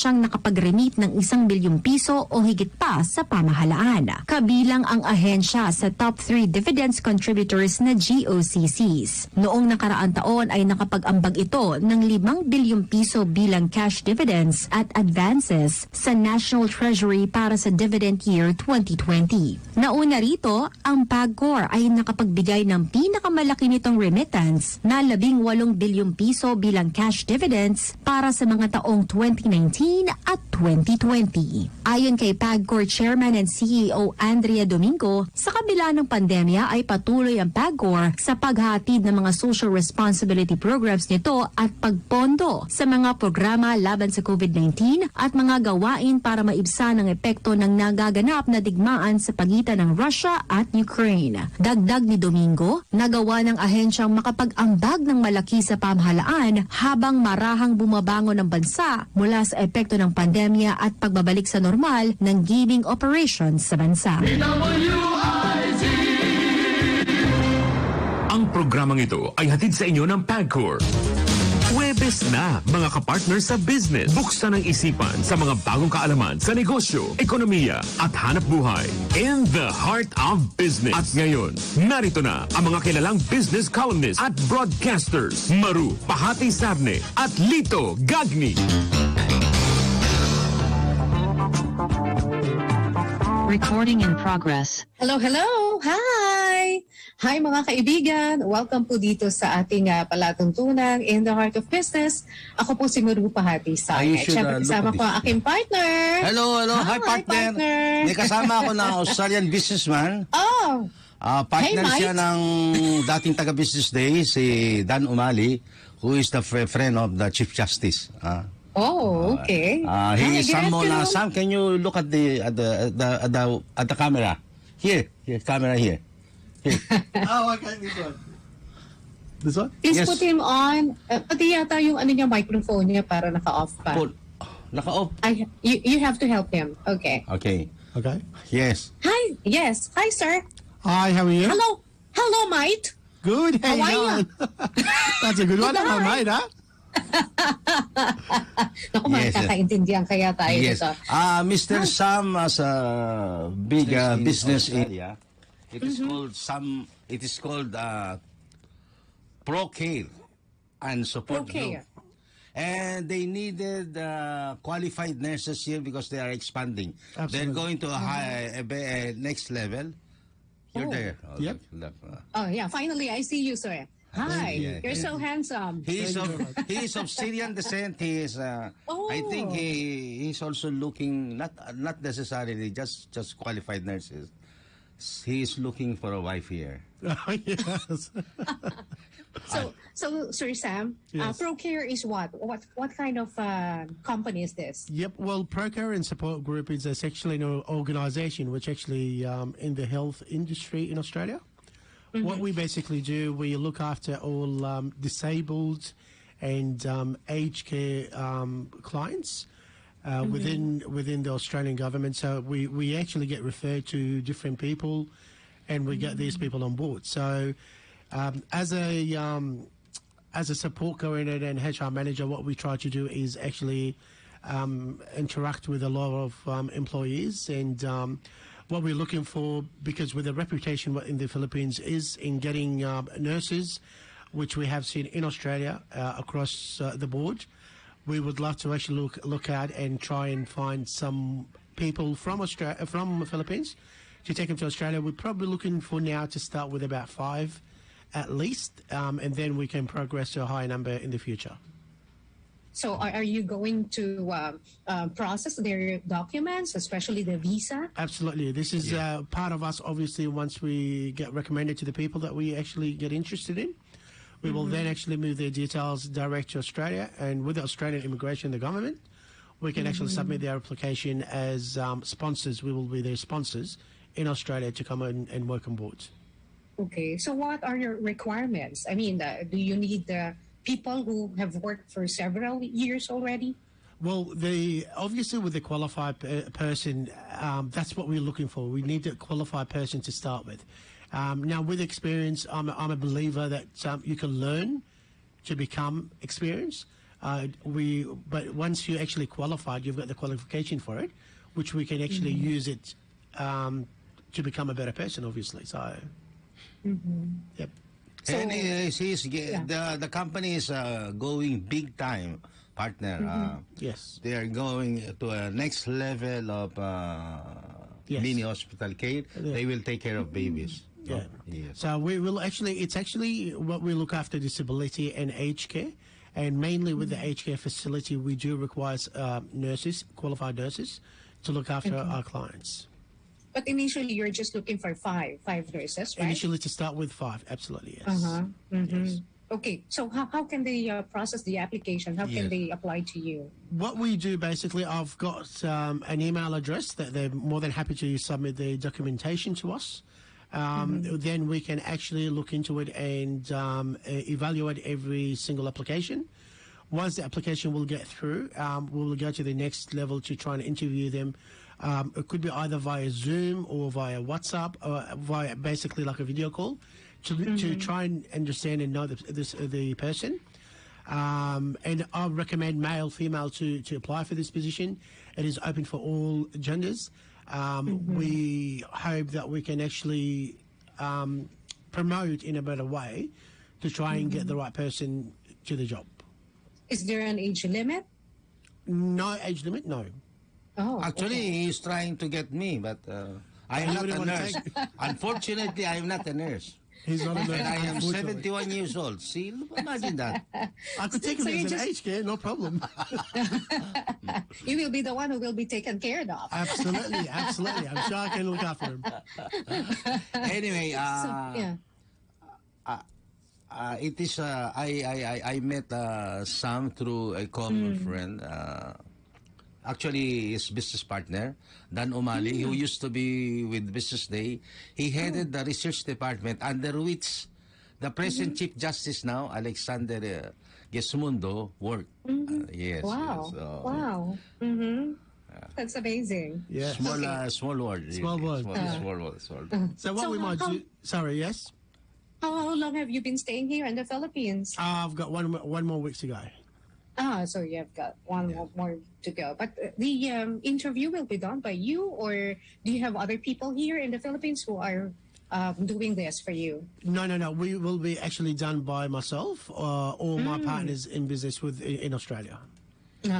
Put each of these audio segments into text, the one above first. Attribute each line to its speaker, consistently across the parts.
Speaker 1: ahensyang nakapag-remit ng 1 bilyong piso o higit pa sa pamahalaan. Kabilang ang ahensya sa top 3 dividends contributors na GOCCs. Noong nakaraang taon ay nakapag-ambag ito ng 5 bilyong piso bilang cash dividends at advances sa National Treasury para sa dividend year 2020. Nauna rito, ang PAGCOR ay nakapagbigay ng pinakamalaki nitong remittance na 18 bilyong piso bilang cash dividends para sa mga taong 2019 at 2020. Ayon kay PAGCOR Chairman and CEO Andrea Domingo, sa kabila ng pandemya ay patuloy ang PAGCOR sa paghatid ng mga social responsibility programs nito at pagpondo sa mga programa laban sa COVID-19 at mga gawain para maibsan ang epekto ng nagaganap na digmaan sa pagitan ng Russia at Ukraine. Dagdag ni Domingo, nagawa ng ahensyang makapag-ambag ng malaki sa pamahalaan habang marahang bumabangon ng bansa mula sa epekto ng pandemya at pagbabalik sa normal ng gaming operations sa bansa.
Speaker 2: DWIZ! Ang programang ito ay hatid sa inyo ng PAGCOR. Huwebes na, mga kapartner sa business. Buksan ang isipan sa mga bagong kaalaman sa negosyo, ekonomiya at hanap buhay. In the heart of business. At ngayon, narito na ang mga kilalang business columnists at broadcasters. Maru Pahati Sarne at Lito Gagni.
Speaker 3: Recording in progress.
Speaker 4: Hello, hello! Hi! Hi mga kaibigan! Welcome po dito sa ating palatuntunan in the heart of business. Ako po si Maru Pahati Sarne. Siyempre kasama ko ang aking partner.
Speaker 5: Hello, hello. Hi, partner. May kasama ako ng Australian businessman.
Speaker 4: Oh!
Speaker 5: Partner
Speaker 4: Hey,
Speaker 5: siya ng dating taga-business day, si Dan Umali, who is the friend of the Chief Justice.
Speaker 4: Oh, okay.
Speaker 5: He is Sam, can you look at the camera? Here, camera here.
Speaker 6: Okay, this one. This one?
Speaker 4: Please
Speaker 5: Yes.
Speaker 4: put him on. Pati yata yung microphone niya para naka-off pa.
Speaker 5: Naka-off.
Speaker 4: You have to help him. Okay.
Speaker 5: Okay.
Speaker 6: Okay.
Speaker 5: Yes.
Speaker 4: Hi. Yes. Hi, sir.
Speaker 6: Hi, how are you?
Speaker 4: Hello. Hello, mate.
Speaker 6: Good. How
Speaker 4: How are
Speaker 6: you going? That's a good one. Hello, mate, huh?
Speaker 4: Naku,
Speaker 5: Yes,
Speaker 4: makakaintindihan kaya tayo
Speaker 5: Yes.
Speaker 4: dito.
Speaker 5: Mr. Sam as a big business area. It is called It is called ProCare and Support
Speaker 4: ProCare.
Speaker 5: Group. And they needed qualified nurses here because they are expanding.
Speaker 6: Absolutely.
Speaker 5: They're going to a next level. You're
Speaker 4: Oh.
Speaker 5: there.
Speaker 6: Yep.
Speaker 4: Oh, yeah. Finally, I see you, sir. Hi.
Speaker 5: Yeah,
Speaker 4: You're
Speaker 5: yeah.
Speaker 4: so handsome.
Speaker 5: He is of Syrian descent. He is. I think he's also looking not necessarily just qualified nurses. He is looking for a wife here.
Speaker 6: Oh, yes.
Speaker 4: So, Sir Sam,
Speaker 6: Yes.
Speaker 4: ProCare is what? What kind of company is this?
Speaker 6: Yep. Well, ProCare and Support Group is actually an organisation which actually in the health industry in Australia. What we basically do, we look after all disabled and aged care clients within the Australian government. So we actually get referred to different people, and we get these people on board. So as a support coordinator and HR manager, what we try to do is actually interact with a lot of employees and. What we're looking for, because with the reputation in the Philippines is in getting nurses, which we have seen in Australia across the board, we would love to actually look at and try and find some people from the Philippines to take them to Australia. We're probably looking for now to start with about 5 at least, and then we can progress to a higher number in the future.
Speaker 4: So, are you going to process their documents, especially the visa?
Speaker 6: Absolutely. This is part of us, obviously, once we get recommended to the people that we actually get interested in. We will then actually move their details direct to Australia, and with the Australian immigration, the government, we can actually submit their application as sponsors. We will be their sponsors in Australia to come in and work on board.
Speaker 4: Okay. So, what are your requirements? I mean, do you need people who have worked for several years already?
Speaker 6: Well, obviously with the qualified person, that's what we're looking for. We need a qualified person to start with. Now, with experience, I'm a believer that you can learn to become experienced. But once you actually qualified, you've got the qualification for it, which we can actually use it to become a better person, obviously. So, yep.
Speaker 4: So-
Speaker 5: And the company is going big time, partner.
Speaker 6: Yes.
Speaker 5: They are going to a next level of
Speaker 6: Yes.
Speaker 5: mini hospital care. They will take care of babies.
Speaker 6: Yeah.
Speaker 5: Yes.
Speaker 6: So we will it's actually what we look after disability and aged care. And mainly with the aged care facility, we do require nurses, qualified nurses, to look after our clients.
Speaker 4: But initially, you're just looking for five nurses, right?
Speaker 6: Initially to start with 5, absolutely, yes.
Speaker 4: Uh-huh.
Speaker 6: Yes.
Speaker 4: Okay, so how can they process the application? How can
Speaker 5: Yes.
Speaker 4: they apply to you?
Speaker 6: What we do basically, I've got an email address that they're more than happy to submit the documentation to us. Then we can actually look into it and evaluate every single application. Once the application will get through, we will go to the next level to try and interview them. It could be either via Zoom or via WhatsApp or via basically like a video call to try and understand and know the person. And I recommend male, female to apply for this position. It is open for all genders. We hope that we can actually promote in a better way to try and get the right person to the job.
Speaker 4: Is there an age limit?
Speaker 6: No age limit, no.
Speaker 4: Oh,
Speaker 5: Actually,
Speaker 4: okay.
Speaker 5: he's trying to get me, but I am
Speaker 6: You
Speaker 5: not
Speaker 6: wouldn't
Speaker 5: a
Speaker 6: wanna
Speaker 5: nurse. Unfortunately, I am not a nurse.
Speaker 6: He's not a nurse.
Speaker 5: And I am
Speaker 6: unfortunately.
Speaker 5: 71 years old. See, imagine that.
Speaker 6: I could take him
Speaker 4: So you
Speaker 6: as an
Speaker 4: just-
Speaker 6: aged care, no problem.
Speaker 4: You will be the one who will be taken care of.
Speaker 6: Absolutely, absolutely. I'm sure I can look after him.
Speaker 5: Anyway,
Speaker 4: Yeah.
Speaker 5: it is. I met Sam through a common friend. Actually, his business partner, Dan Umali, who used to be with Business Day. He headed the research department under which the present Chief Justice now, Alexander Gesmundo, worked. Yes.
Speaker 4: Wow.
Speaker 5: Yes, so,
Speaker 4: Wow. That's amazing.
Speaker 6: Yeah.
Speaker 5: Small world. Really.
Speaker 6: Small world.
Speaker 5: Small world.
Speaker 6: So what
Speaker 4: So
Speaker 6: we might
Speaker 4: how-
Speaker 6: do? Sorry, yes.
Speaker 4: How long have you been staying here in the Philippines?
Speaker 6: I've got one more week to go.
Speaker 4: So you have got one more to go. But the interview will be done by you, or do you have other people here in the Philippines who are doing this for you?
Speaker 6: No. We will be actually done by myself or my partners in business in Australia.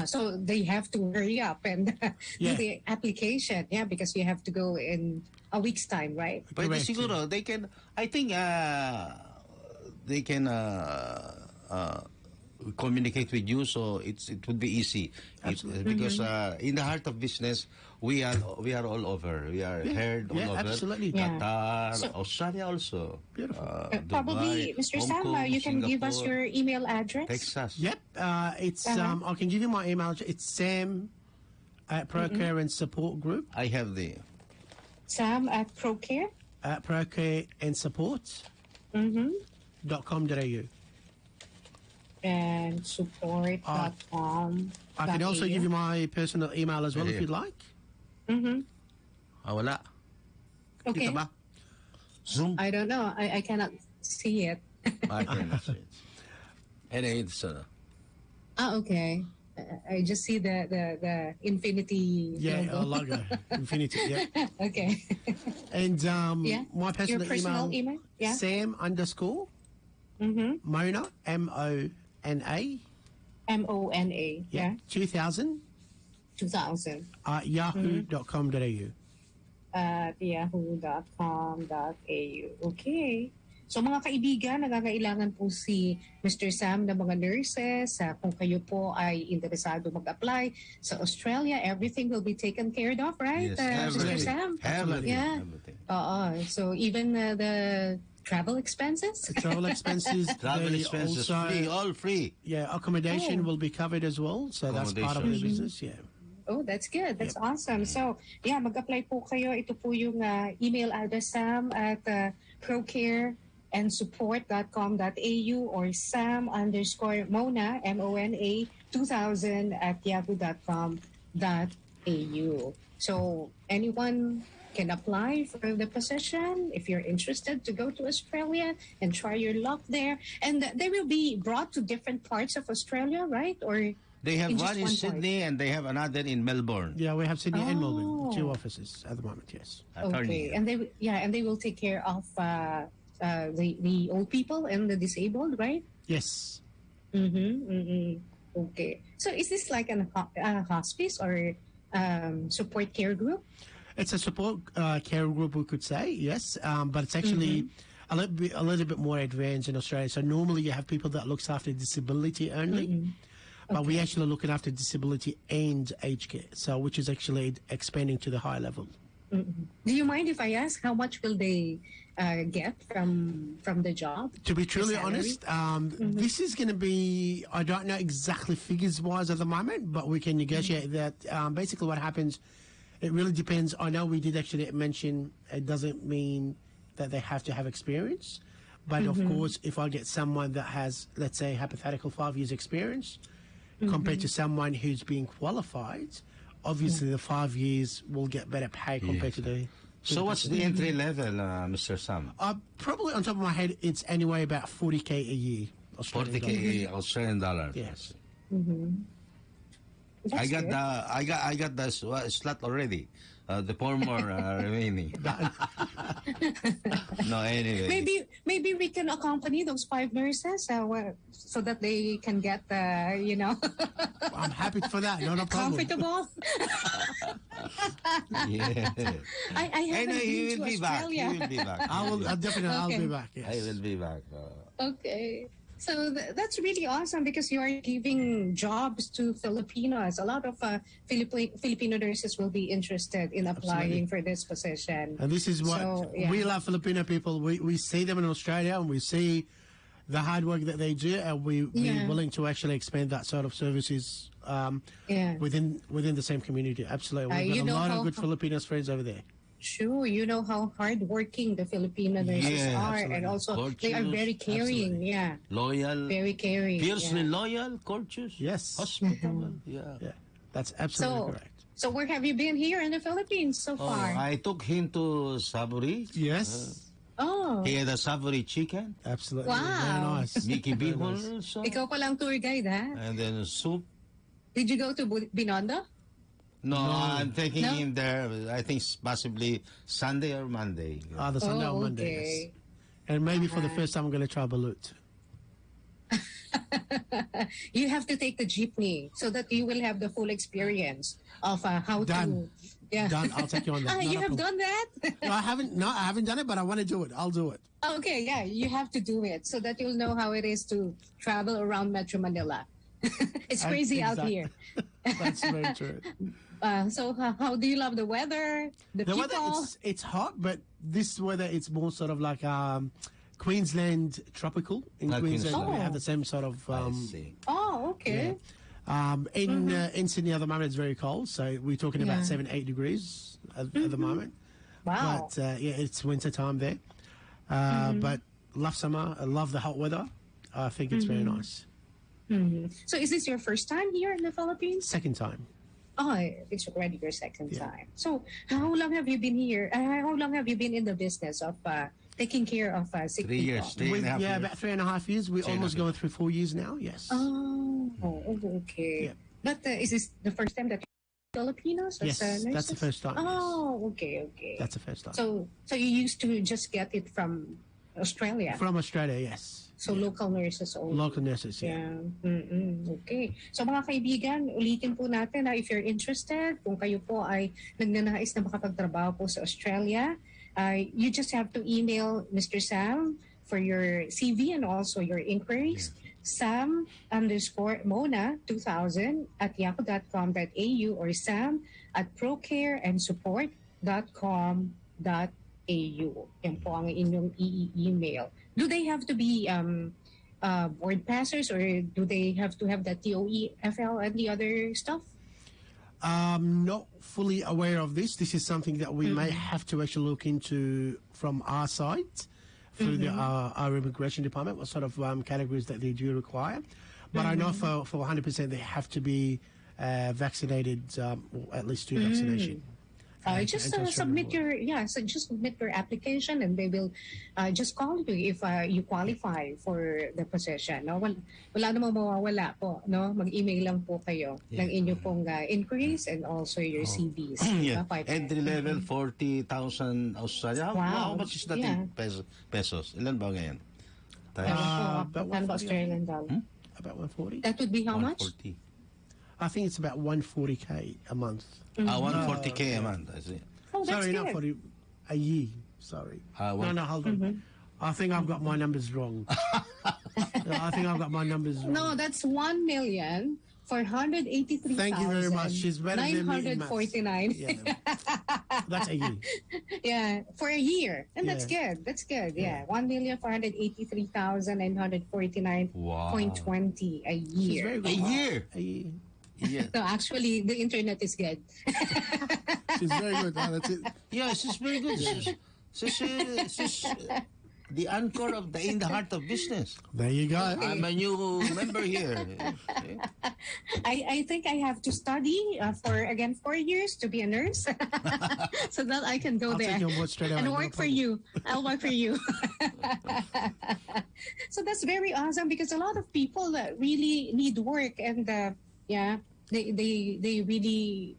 Speaker 4: So they have to hurry up and do
Speaker 6: Yeah.
Speaker 4: the application, because you have to go in a week's time, right?
Speaker 5: But
Speaker 6: Correct.
Speaker 5: siguro, they can, I think they can communicate with you, so it would be easy. Because in the heart of business, we are all over. We are heard all over.
Speaker 6: Absolutely.
Speaker 4: Yeah.
Speaker 5: Qatar,
Speaker 4: So-
Speaker 5: Australia also.
Speaker 6: Beautiful.
Speaker 4: Probably,
Speaker 5: Dubai,
Speaker 4: Mr.
Speaker 5: Hong
Speaker 4: Sam,
Speaker 5: Kong,
Speaker 4: you can give us
Speaker 5: Singapore,
Speaker 4: your email address.
Speaker 5: Texas.
Speaker 6: Yep. It's I can give you my email. It's Sam at Procare and Support Group
Speaker 5: I have the
Speaker 4: Sam at Procare.
Speaker 6: at Procare and Support .com.au.
Speaker 4: And support.com.
Speaker 6: I can also give you my personal email as well if
Speaker 5: Yeah.
Speaker 6: you'd like.
Speaker 5: wala.
Speaker 4: Okay.
Speaker 5: Kita ba? Zoom.
Speaker 4: I don't know. I cannot see it.
Speaker 5: I cannot see it. Anyway, it's
Speaker 4: Okay. I just see the infinity
Speaker 6: Yeah, a
Speaker 4: logo.
Speaker 6: logo. Infinity. Yeah.
Speaker 4: Okay.
Speaker 6: And
Speaker 4: Yeah.
Speaker 6: my personal,
Speaker 4: Your personal email? Yeah.
Speaker 6: Sam _ Mona MONA.
Speaker 4: MONA. Yeah.
Speaker 6: 2000
Speaker 4: 2000
Speaker 6: at yahoo.com.au.
Speaker 4: at yahoo.com.au. Okay. So mga kaibigan, nangangailangan po si Mr. Sam ng mga nurses. Kung kayo po ay interesado mag-apply sa Australia, everything will be taken care of, right?
Speaker 5: Yes,
Speaker 4: Mr.
Speaker 5: everything.
Speaker 4: Sam?
Speaker 5: Everything.
Speaker 4: Yeah.
Speaker 5: Everything.
Speaker 4: So even the travel expenses?
Speaker 6: Travel expenses.
Speaker 5: Travel
Speaker 6: they
Speaker 5: expenses
Speaker 6: also,
Speaker 5: free, all free.
Speaker 6: Yeah, accommodation
Speaker 4: Oh.
Speaker 6: will be covered as well. So that's part of the
Speaker 5: Accommodation.
Speaker 6: business. Yeah.
Speaker 4: Oh, that's good. That's awesome. So, yeah, mag-apply po kayo. Ito po yung email address, Sam at procareandsupport.com.au or Sam_Mona, MONA 2000 at yahoo.com.au. So, anyone can apply for the position if you're interested to go to Australia and try your luck there. And they will be brought to different parts of Australia, right? Or
Speaker 5: They have
Speaker 4: in just
Speaker 5: one in
Speaker 4: one
Speaker 5: Sydney and they have another in Melbourne.
Speaker 6: Yeah, we have Sydney and Melbourne,
Speaker 4: Oh.
Speaker 6: 2 offices at the moment, yes.
Speaker 4: Okay, and they will take care of the old people and the disabled, right?
Speaker 6: Yes.
Speaker 4: Okay, so is this like a hospice or support care group?
Speaker 6: It's a support care group, we could say, yes, but it's actually a little bit more advanced in Australia. So normally you have people that looks after disability only, but we actually looking after disability and aged care, so which is actually expanding to the high level.
Speaker 4: Do you mind if I ask how much will they get from the job?
Speaker 6: To be truly
Speaker 4: salary?
Speaker 6: honest, this is going to be, I don't know exactly figures-wise at the moment, but we can negotiate that. Basically what happens, it really depends. I know we did actually mention it doesn't mean that they have to have experience, but of course, if I get someone that has, let's say, hypothetical 5 years experience, compared to someone who's being qualified, obviously the 5 years will get better pay compared to the...
Speaker 5: So what's the entry level, Mr. Sam?
Speaker 6: Probably on top of my head, it's anyway about 40K a year. Australian dollars.
Speaker 5: 40K Australian dollars.
Speaker 6: Yes.
Speaker 5: I got the slot already. The 4 more remaining. No, anyway.
Speaker 4: Maybe we can accompany those 5 nurses so that they can get
Speaker 6: I'm happy for that. Not a problem.
Speaker 4: comfortable.
Speaker 5: Yeah.
Speaker 4: I haven't
Speaker 5: He
Speaker 4: been
Speaker 5: will
Speaker 4: to
Speaker 5: be back. He
Speaker 4: Australia.
Speaker 5: will be back.
Speaker 6: I'll
Speaker 4: Okay.
Speaker 6: be back. Yes.
Speaker 5: I will be back.
Speaker 4: Okay. So that's really awesome because you are giving jobs to Filipinos. A lot of Filipino nurses will be interested in applying for this position.
Speaker 6: And this is what we love Filipino people. We see them in Australia and we see the hard work that they do, and we're willing to actually expand that sort of services within the same community. Absolutely. We've got a lot of good Filipinos friends over there.
Speaker 4: Sure, you know how hardworking the Filipino nurses are, and also they are very caring.
Speaker 6: Absolutely.
Speaker 4: Yeah,
Speaker 5: Loyal.
Speaker 4: very caring.
Speaker 5: Fiercely loyal, courteous.
Speaker 6: Yes.
Speaker 5: Hospitable. Yeah.
Speaker 6: Yeah, that's absolutely correct.
Speaker 4: So where have you been here in the Philippines so
Speaker 5: Oh,
Speaker 4: far?
Speaker 5: I took him to Saburi.
Speaker 6: Yes.
Speaker 4: Oh,
Speaker 5: He had a Saburi chicken.
Speaker 6: Absolutely.
Speaker 4: Wow.
Speaker 6: Very nice.
Speaker 5: Mickey
Speaker 6: Very
Speaker 5: Bihon
Speaker 6: nice.
Speaker 5: also.
Speaker 4: ikaw palang tour guide, ha?
Speaker 5: And then soup.
Speaker 4: Did you go to Binondo?
Speaker 5: No, I'm taking
Speaker 4: No?
Speaker 5: him there. I think possibly Sunday or Monday.
Speaker 6: The Sunday or Monday.
Speaker 4: okay.
Speaker 6: Yes. And maybe for the first time, I'm going to try balut.
Speaker 4: You have to take the jeepney so that you will have the full experience of how
Speaker 6: Done.
Speaker 4: to. Yeah.
Speaker 6: Done. I'll take you on that. Not
Speaker 4: You
Speaker 6: a
Speaker 4: have
Speaker 6: problem.
Speaker 4: done that?
Speaker 6: No, I haven't done it, but I want to do it. I'll do it.
Speaker 4: Okay, yeah, you have to do it so that you'll know how it is to travel around Metro Manila. It's crazy out
Speaker 6: Exactly.
Speaker 4: here.
Speaker 6: That's very true.
Speaker 4: So how do you love the weather? The
Speaker 6: The
Speaker 4: people?
Speaker 6: weather, it's hot, but this weather, it's more sort of like Queensland tropical. In Queensland,
Speaker 5: Queensland.
Speaker 6: we have the same sort of...
Speaker 5: I see.
Speaker 4: Oh, okay.
Speaker 6: in Sydney at the moment, it's very cold, so we're talking about
Speaker 4: Yeah.
Speaker 6: 7-8 degrees at the moment.
Speaker 4: Wow.
Speaker 6: But it's winter time there. But love summer. I love the hot weather. I think it's very nice.
Speaker 4: So is this your first time here in the Philippines?
Speaker 6: Second time.
Speaker 4: Oh, it's already your second
Speaker 6: Yeah.
Speaker 4: time. So how long have you been here? How long have you been in the business of taking care of sick
Speaker 5: 3
Speaker 4: people?
Speaker 5: years. 3.5 years.
Speaker 6: About 3.5 years. We're
Speaker 5: 3.5
Speaker 6: almost
Speaker 5: years.
Speaker 6: going through 4 years now. Yes.
Speaker 4: Oh, okay.
Speaker 6: Yeah.
Speaker 4: But is this the first time that you're Filipinos? as,
Speaker 6: Yes, that's
Speaker 4: nurses?
Speaker 6: the first time, yes.
Speaker 4: Oh, okay.
Speaker 6: That's the first time.
Speaker 4: So you used to just get it from Australia.
Speaker 6: From Australia, yes.
Speaker 4: So local nurses only.
Speaker 6: Local nurses, yeah.
Speaker 4: Okay. So mga kaibigan, ulitin po natin na if you're interested, kung kayo po ay nagnanais na makapagtrabaho po sa Australia, you just have to email Mr. Sam for your CV and also your inquiries. Sam_Mona2000@yahoo.com.au or sam@procareandsupport.com.au. Yan po ang inyong email. Do they have to be board passers or do they have to have the TOEFL and the other stuff?
Speaker 6: Not fully aware of this. This is something that we may have to actually look into from our side through our immigration department, what sort of categories that they do require. But I know for 100% they have to be vaccinated, or at least 2 vaccination.
Speaker 4: Just
Speaker 6: and
Speaker 4: submit your just submit your application, and they will just call you if you qualify for the position. No, wala namang mawawala po. No, mag-email lang po kayo ng inyo pong inquiries and also your CVs.
Speaker 5: Yeah.
Speaker 4: Partner?
Speaker 5: Entry level 40,000 Australia. How much is that in pesos? Ilan ba ngayon?
Speaker 6: About
Speaker 4: Ano ba Australian dollar?
Speaker 6: About 140.
Speaker 4: That would be how much?
Speaker 5: 140.
Speaker 6: I think it's about 140k a month.
Speaker 5: 140k a month, I see.
Speaker 4: Oh, that's
Speaker 6: Sorry,
Speaker 4: good.
Speaker 6: not 40, a year. Sorry. No, hold on. I think I've got my numbers wrong. No, I think I've got my numbers wrong.
Speaker 4: No, that's 1,483,949.
Speaker 6: Thank you very much. She's better than me in maths. Yeah, that's a year.
Speaker 4: Yeah, for a year. And that's
Speaker 6: Yeah.
Speaker 4: good. That's good. Yeah. 1,483,949.20 a
Speaker 6: She's
Speaker 4: year.
Speaker 6: very good.
Speaker 5: A year?
Speaker 6: A year.
Speaker 5: Yeah.
Speaker 4: No, actually, the internet is good.
Speaker 6: She's very good. That's it.
Speaker 5: Yeah, she's very good. She's the anchor of In the Heart of Business.
Speaker 6: There you go.
Speaker 5: I'm a new member here.
Speaker 4: I think I have to study for 4 years to be a nurse, so that I can go
Speaker 6: I'll
Speaker 4: there
Speaker 6: take you on board straight away.
Speaker 4: and
Speaker 6: no
Speaker 4: work for
Speaker 6: problem.
Speaker 4: you. I'll work for you. So that's very awesome, because a lot of people really need work, and they really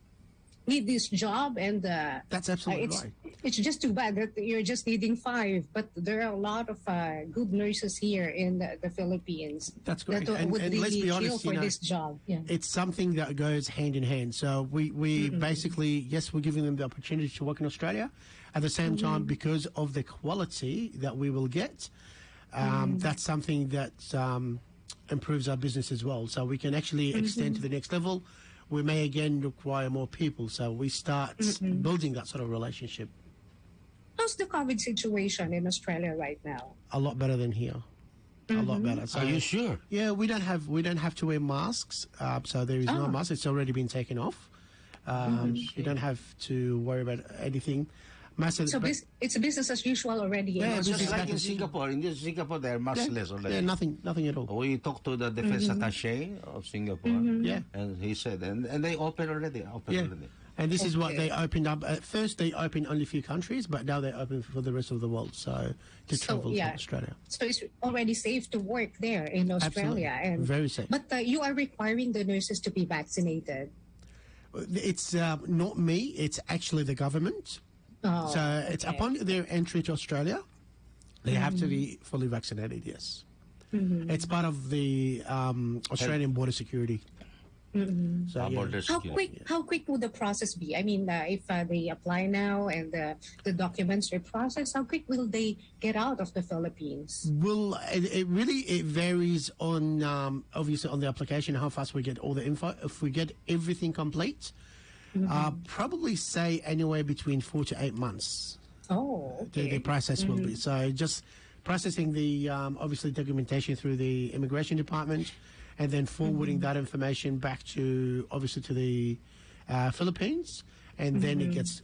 Speaker 4: need this job, and
Speaker 6: That's absolutely right.
Speaker 4: it's just too bad that you're just needing 5, but there are a lot of good nurses here in the Philippines.
Speaker 6: That's great.
Speaker 4: That
Speaker 6: And
Speaker 4: would
Speaker 6: let's
Speaker 4: really
Speaker 6: be honest,
Speaker 4: chill for this job. Yeah.
Speaker 6: It's something that goes hand in hand. So we basically, yes, we're giving them the opportunity to work in Australia. At the same time, because of the quality that we will get, that's something that improves our business as well. So we can actually extend to the next level. We may again require more people. So we start building that sort of relationship.
Speaker 4: How's the COVID situation in Australia right now?
Speaker 6: A lot better than here. A lot better. So
Speaker 5: Are you sure?
Speaker 6: yeah, we don't have to wear masks. So there is no mask. It's already been taken off. You don't have to worry about anything.
Speaker 4: So it's business as usual already.
Speaker 6: Yeah,
Speaker 5: Just
Speaker 6: business
Speaker 5: like
Speaker 6: back
Speaker 5: in
Speaker 6: in
Speaker 5: Singapore. In Singapore, they're maskless already.
Speaker 6: Yeah, nothing at all.
Speaker 5: We talked to the defense attaché of Singapore,
Speaker 6: Yeah.
Speaker 5: and he said, and they open already.
Speaker 6: Yeah. And this is what they opened up. At first, they opened only a few countries, but now they open for the rest of the world. So to travel to Australia.
Speaker 4: So it's already safe to work there in Australia.
Speaker 6: Absolutely.
Speaker 4: And
Speaker 6: Very safe.
Speaker 4: But you are requiring the nurses to be vaccinated.
Speaker 6: It's not me. It's actually the government.
Speaker 4: Oh,
Speaker 6: So it's upon their entry to Australia, they have to be fully vaccinated. Yes, it's part of the Australian border security. So yeah.
Speaker 4: How quick would the process be? I mean, if they apply now and the documents are processed, how quick will they get out of the Philippines?
Speaker 6: Well, it really varies on obviously on the application how fast we get all the info. If we get everything complete, probably say anywhere between 4 to 8 months.
Speaker 4: Oh, okay.
Speaker 6: The process will be so just processing the obviously documentation through the immigration department, and then forwarding that information back to obviously to the Philippines, and then it gets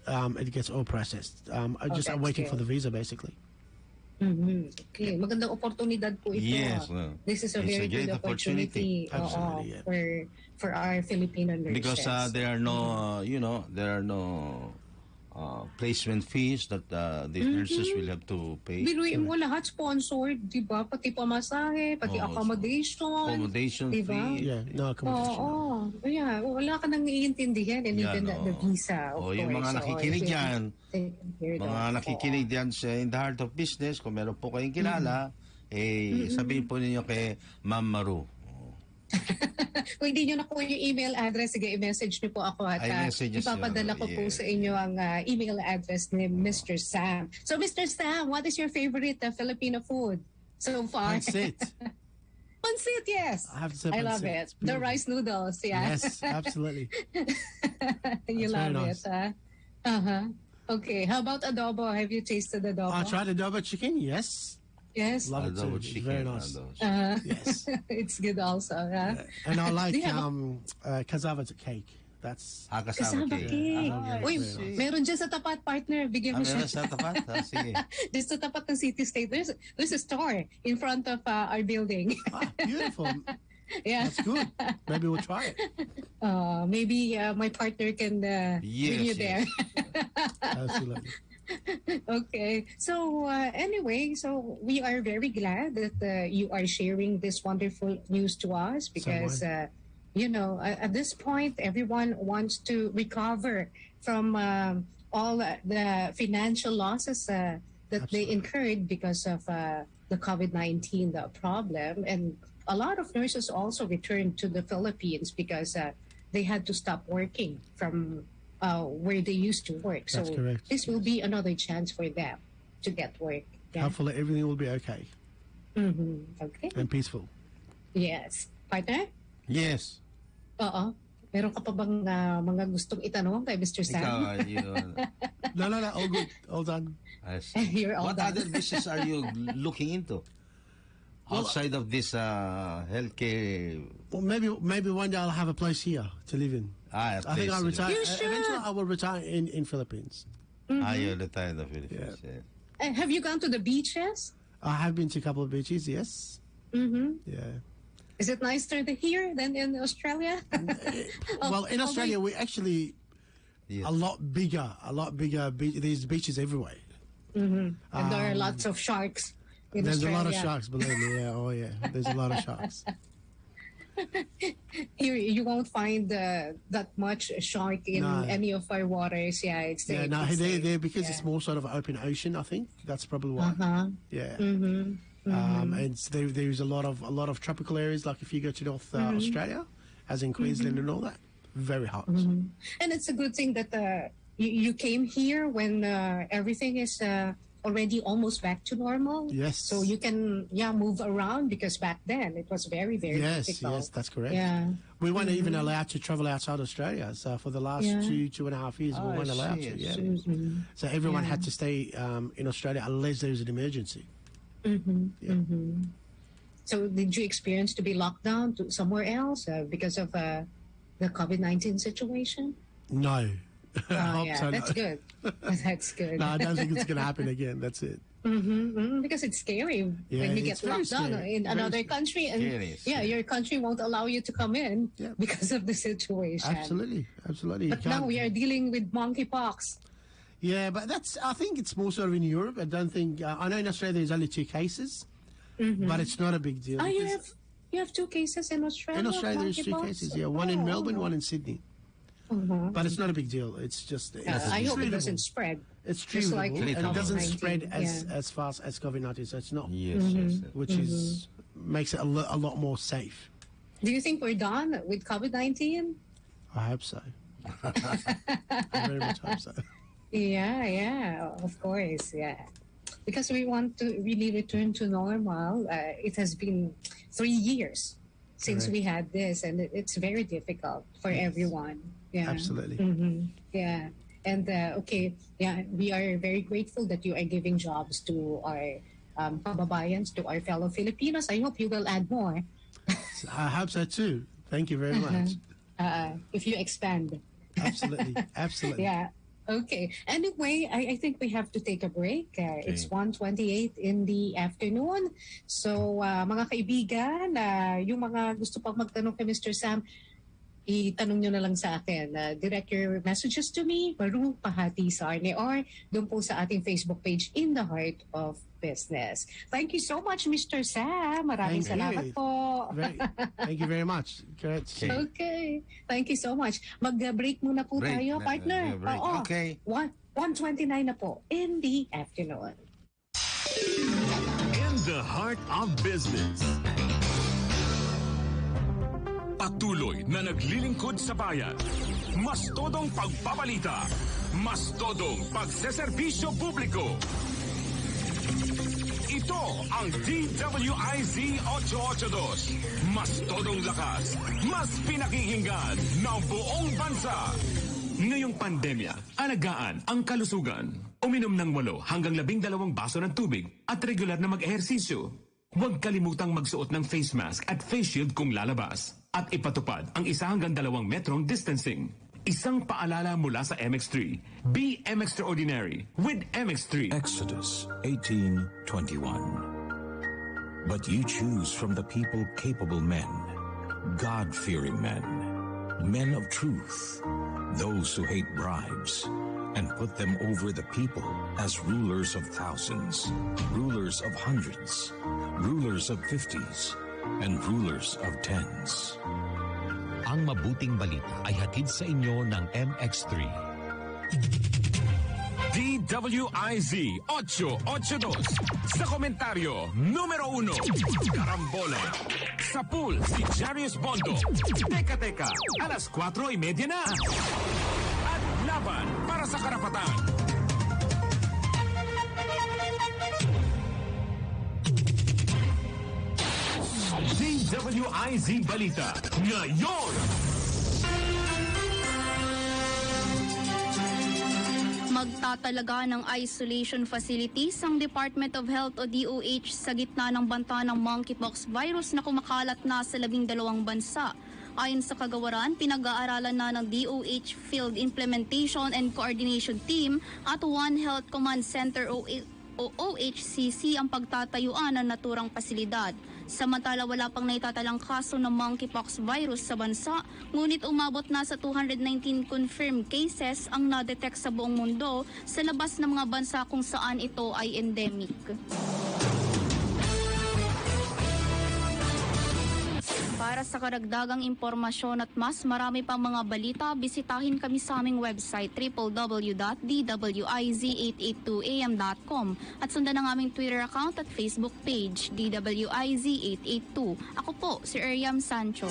Speaker 6: all processed. I'm just waiting for the visa basically.
Speaker 4: Okay, magandang oportunidad po ito.
Speaker 5: Yes,
Speaker 4: This is a
Speaker 5: it's
Speaker 4: very
Speaker 5: a great
Speaker 4: good opportunity
Speaker 6: Absolutely, yeah.
Speaker 4: for our Filipino nurses.
Speaker 5: Because there are no, there are no placement fees that the nurses will have to pay.
Speaker 4: Biruin mo lahat sponsored, di ba? Pati pamasahe, pati accommodation. di ba?
Speaker 5: fee.
Speaker 6: Yeah, no accommodation.
Speaker 4: Yeah, wala ka nang iintindihan, and even the visa, of course.
Speaker 5: Yung mga nakikinig dyan, mga
Speaker 4: mga
Speaker 5: nakikinig dyan sa In the Heart of Business, kung meron po kayong kilala, sabihin po ninyo kay Ma'am Maru.
Speaker 4: Kung hindi nyo na po yung email address, sige, i-message nyo po ako at ipapadala ko po sa inyo ang email address ni Mr. Sam. So, Mr. Sam, what is your favorite Filipino food so far?
Speaker 6: Pancit.
Speaker 4: Pancit, yes.
Speaker 6: I have to say
Speaker 4: I love
Speaker 6: pancit.
Speaker 4: it.
Speaker 6: It's
Speaker 4: The
Speaker 6: beautiful.
Speaker 4: rice noodles, yeah.
Speaker 6: Yes, absolutely.
Speaker 4: You
Speaker 6: That's
Speaker 4: love
Speaker 6: very
Speaker 4: it, huh? Okay, how about adobo? Have you tasted adobo?
Speaker 6: I tried adobo chicken. Yes,
Speaker 4: Yes.
Speaker 6: love it
Speaker 5: Adobo
Speaker 6: too. It's
Speaker 5: chicken,
Speaker 6: very nice.
Speaker 5: adobo.
Speaker 6: Yes,
Speaker 4: It's good also, huh?
Speaker 6: and I like
Speaker 4: Do you have
Speaker 6: cassava cake. That's
Speaker 5: Kasama
Speaker 4: Kasama
Speaker 5: cake.
Speaker 4: cake.
Speaker 6: Ah,
Speaker 4: Uy,
Speaker 6: very nice.
Speaker 4: meron dyan sa tapat, partner. Bigyan mo siya.
Speaker 5: Meron sa tapat? Sige.
Speaker 4: Just sa tapat ng City State. There's a store in front of our building.
Speaker 6: beautiful.
Speaker 4: Yeah.
Speaker 6: That's good. Maybe we'll try it.
Speaker 4: Maybe my partner can bring you there.
Speaker 6: Absolutely.
Speaker 4: Okay. So anyway, so we are very glad that you are sharing this wonderful news to us because, at this point, everyone wants to recover from all the financial losses that they incurred because of the COVID-19 problem. And a lot of nurses also returned to the Philippines because they had to stop working from where they used to work.
Speaker 6: That's
Speaker 4: so
Speaker 6: correct.
Speaker 4: this will be another chance for them to get work. Yeah.
Speaker 6: Hopefully everything will be okay
Speaker 4: Okay.
Speaker 6: and peaceful.
Speaker 4: Yes. Partner?
Speaker 5: Yes.
Speaker 4: Oo. Meron ka pa bang mga gustong itanong kay Mr. Sam?
Speaker 5: Ikaw,
Speaker 6: No, all good. All done.
Speaker 5: I see.
Speaker 4: You're all
Speaker 5: What
Speaker 4: done.
Speaker 5: other business are you looking into? Outside of this healthcare.
Speaker 6: Well, maybe one day I'll have a place here to live in. I think I'll retire.
Speaker 4: You should.
Speaker 6: Eventually, I will retire in Philippines.
Speaker 5: You're retired in the Philippines. Yeah.
Speaker 4: Have you gone to the beaches?
Speaker 6: I have been to a couple of beaches. Yes. Yeah.
Speaker 4: Is it nicer here than in Australia?
Speaker 6: Well, in Australia, we actually
Speaker 5: Yes.
Speaker 6: a lot bigger. There's beaches everywhere.
Speaker 4: And there are lots of sharks in
Speaker 6: There's
Speaker 4: Australia.
Speaker 6: a lot of sharks, believe me. Yeah, oh yeah. There's a lot of sharks.
Speaker 4: Here, you won't find that much shark in
Speaker 6: No.
Speaker 4: any of our waters. Yeah, it's
Speaker 6: Yeah, no,
Speaker 4: it's
Speaker 6: they're because
Speaker 4: yeah.
Speaker 6: it's more sort of open ocean. I think that's probably why. Yeah. And there's a lot of tropical areas. Like if you go to North Australia, as in Queensland and all that, very hot.
Speaker 4: And it's a good thing that you came here when everything is already almost back to normal.
Speaker 6: Yes.
Speaker 4: So you can move around because back then it was very difficult.
Speaker 6: Yes, that's correct.
Speaker 4: Yeah.
Speaker 6: We weren't even allowed to travel outside Australia. So for the last 2.5 years, we weren't allowed to. Yeah. So everyone had to stay in Australia unless there was an emergency.
Speaker 4: So did you experience to be locked down to somewhere else because of the COVID-19 situation?
Speaker 6: No. I hope
Speaker 4: Yeah,
Speaker 6: so,
Speaker 4: that's
Speaker 6: no.
Speaker 4: good. That's good.
Speaker 6: No, I don't think it's going to happen again. That's it.
Speaker 4: Because it's scary when you
Speaker 6: it's
Speaker 4: get
Speaker 6: very
Speaker 4: locked down
Speaker 6: scary.
Speaker 4: in
Speaker 6: Very
Speaker 4: another
Speaker 6: scary.
Speaker 4: country, and
Speaker 5: Scary.
Speaker 4: your country won't allow you to come in
Speaker 6: Yeah.
Speaker 4: because of the situation.
Speaker 6: Absolutely. You
Speaker 4: But now
Speaker 6: can't-
Speaker 4: we are dealing with monkeypox.
Speaker 6: Yeah, but I think it's more sort of in Europe. I don't think, I know in Australia there's only 2 cases, but it's not a big deal. because
Speaker 4: You have 2 cases in Australia.
Speaker 6: in Australia there's 2
Speaker 4: monkeypox?
Speaker 6: cases, one in
Speaker 4: Oh.
Speaker 6: Melbourne, one in Sydney. But it's not a big deal. It's just,
Speaker 4: I hope it
Speaker 6: treatable.
Speaker 4: doesn't spread.
Speaker 6: It's
Speaker 4: Just
Speaker 6: treatable,
Speaker 4: like
Speaker 6: and it doesn't
Speaker 4: COVID-19,
Speaker 6: spread
Speaker 4: yeah.
Speaker 6: as fast as COVID-19, so it's not,
Speaker 5: Yes,
Speaker 6: which is makes it a lot more safe.
Speaker 4: Do you think we're done with COVID-19?
Speaker 6: I hope so. I very much hope so.
Speaker 4: Yeah, of course, yeah. Because we want to really return to normal. It has been 3 years since
Speaker 6: Correct.
Speaker 4: we had this, and it's very difficult for everyone. Yeah,
Speaker 6: Absolutely.
Speaker 4: yeah. And we are very grateful that you are giving jobs to our kababayans, to our fellow Filipinos. I hope you will add more
Speaker 6: I hope so too. Thank you very much.
Speaker 4: if you expand.
Speaker 6: Absolutely.
Speaker 4: Yeah. Okay. Anyway, I think we have to take a break. It's 1:28 in the afternoon. So, mga kaibigan, yung mga gusto pang magtanong kay Mr. Sam, itanong nyo na lang sa akin. Direct your messages to me, Maru Pahati Sarne, or doon po sa ating Facebook page, In the Heart of Business. Thank you so much, Mr. Sam. Maraming
Speaker 6: Thank
Speaker 4: salamat
Speaker 6: you.
Speaker 4: po.
Speaker 6: Thank you very much. Correct.
Speaker 4: Okay. Thank you so much. Mag-break muna po
Speaker 5: Break.
Speaker 4: tayo, partner.
Speaker 5: Break.
Speaker 4: Oo.
Speaker 5: Okay.
Speaker 4: 1:29 na po in the afternoon.
Speaker 2: In the Heart of Business. Patuloy na naglilingkod sa bayan. Mas todong pagpapalita. Mas todong pagseserbisyo publiko. Ito ang DWIZ 882. Mas todong lakas. Mas pinakikinggan ng buong bansa. Ngayong pandemya, alagaan ang kalusugan. Uminom ng 8 hanggang 12 baso ng tubig at regular na mag-ehersisyo. Huwag kalimutang magsuot ng face mask at face shield kung lalabas. At ipatupad ang 1 hanggang 2 metrong distancing. Isang paalala mula sa MX3. Be extraordinary with MX3.
Speaker 7: Exodus 18:21. But you choose from the people capable men, God-fearing men, men of truth, those who hate bribes and put them over the people as rulers of thousands, rulers of hundreds, rulers of 50s, and rulers of 10s.
Speaker 8: Ang mabuting balita ay hatid sa inyo ng MX3.
Speaker 2: DWIZ 882 sa komentaryo numero 1. Karambola. Sa pool si Jarius Bondo. Teka, alas 4:30 na. At laban para sa karapatan. DWIZ Balita ngayon.
Speaker 9: Magtatalaga ng isolation facilities ang Department of Health o DOH sa gitna ng banta ng monkeypox virus na kumakalat na sa 12 bansa. Ayon sa kagawaran, pinag-aaralan na ng DOH Field Implementation and Coordination Team at One Health Command Center o OHCC ang pagtatayuan ng naturang pasilidad. Samantala, wala pang naitatalang kaso ng monkeypox virus sa bansa, ngunit umabot na sa 219 confirmed cases ang na-detect sa buong mundo sa labas ng mga bansa kung saan ito ay endemic. Para sa karagdagang impormasyon at mas marami pang mga balita, bisitahin kami sa aming website www.dwiz882am.com at sundan ang aming Twitter account at Facebook page DWIZ882. Ako po, si Eriam Sancho.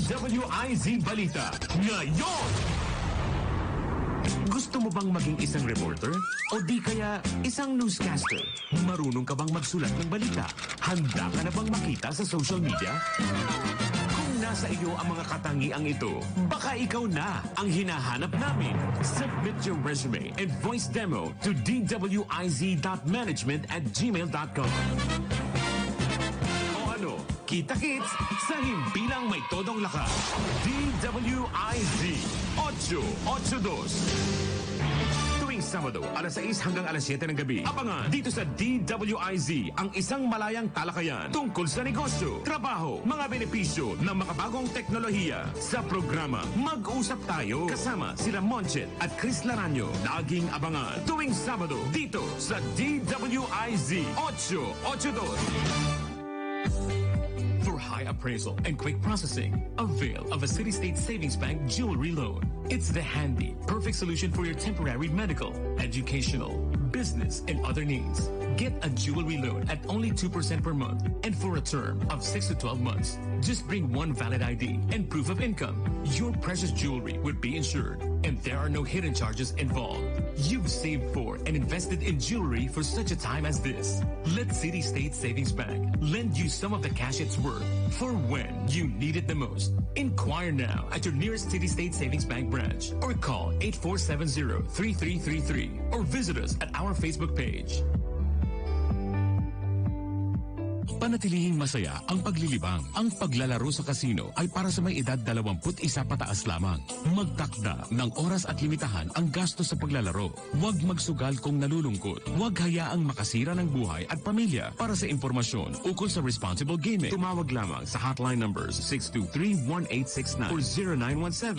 Speaker 2: DWIZ Balita ngayon. Gusto mo bang maging isang reporter? O di kaya isang newscaster? Marunong ka bang magsulat ng balita? Handa ka na bang makita sa social media? Kung nasa iyo ang mga katangiang ito, baka ikaw na ang hinahanap namin. Submit your resume and voice demo to dwiz.management@gmail.com. Kita-kits sa himpilang may todong lakas. DWIZ 882. Tuwing Sabado, alas 6 hanggang alas 7 ng gabi. Abangan dito sa DWIZ ang isang malayang talakayan tungkol sa negosyo, trabaho, mga benepisyo ng makabagong teknolohiya. Sa programa, Mag-usap Tayo. Kasama sila Monchet at Chris Laranyo. Laging abangan tuwing Sabado dito sa DWIZ 882. For high appraisal and quick processing, avail of a City State Savings Bank jewelry loan. It's the handy, perfect solution for your temporary medical, educational, business, and other needs. Get a jewelry loan at only 2% per month and for a term of 6 to 12 months. Just bring one valid ID and proof of income. Your precious jewelry would be insured and there are no hidden charges involved. You've saved for and invested in jewelry for such a time as this. Let City State Savings Bank lend you some of the cash it's worth for when you need it the most. Inquire now at your nearest City State Savings Bank branch or call 8470-3333 or visit us at our Facebook page. Panatilihing masaya ang paglilibang. Ang paglalaro sa kasino ay para sa may edad 21 pataas lamang. Magtakda ng oras at limitahan ang gasto sa paglalaro. Huwag magsugal kung nalulungkot. Huwag hayaang makasira ng buhay at pamilya. Para sa impormasyon ukol sa responsible gaming, tumawag lamang sa hotline numbers 623-1869 or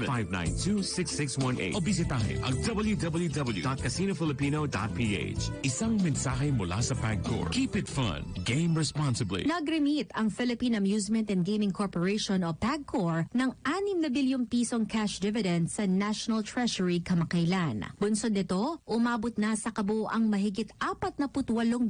Speaker 2: 0917-592-6618 o bisitahin ang www.casinofilipino.ph. Isang mensahe mula sa PAGCOR. Keep it fun. Game responsibly.
Speaker 1: Nag-remit ang Philippine Amusement and Gaming Corporation o PAGCOR ng 6 na bilyong pisong cash dividend sa National Treasury kamakailan. Bunsod nito, umabot na sa kabuuang mahigit 48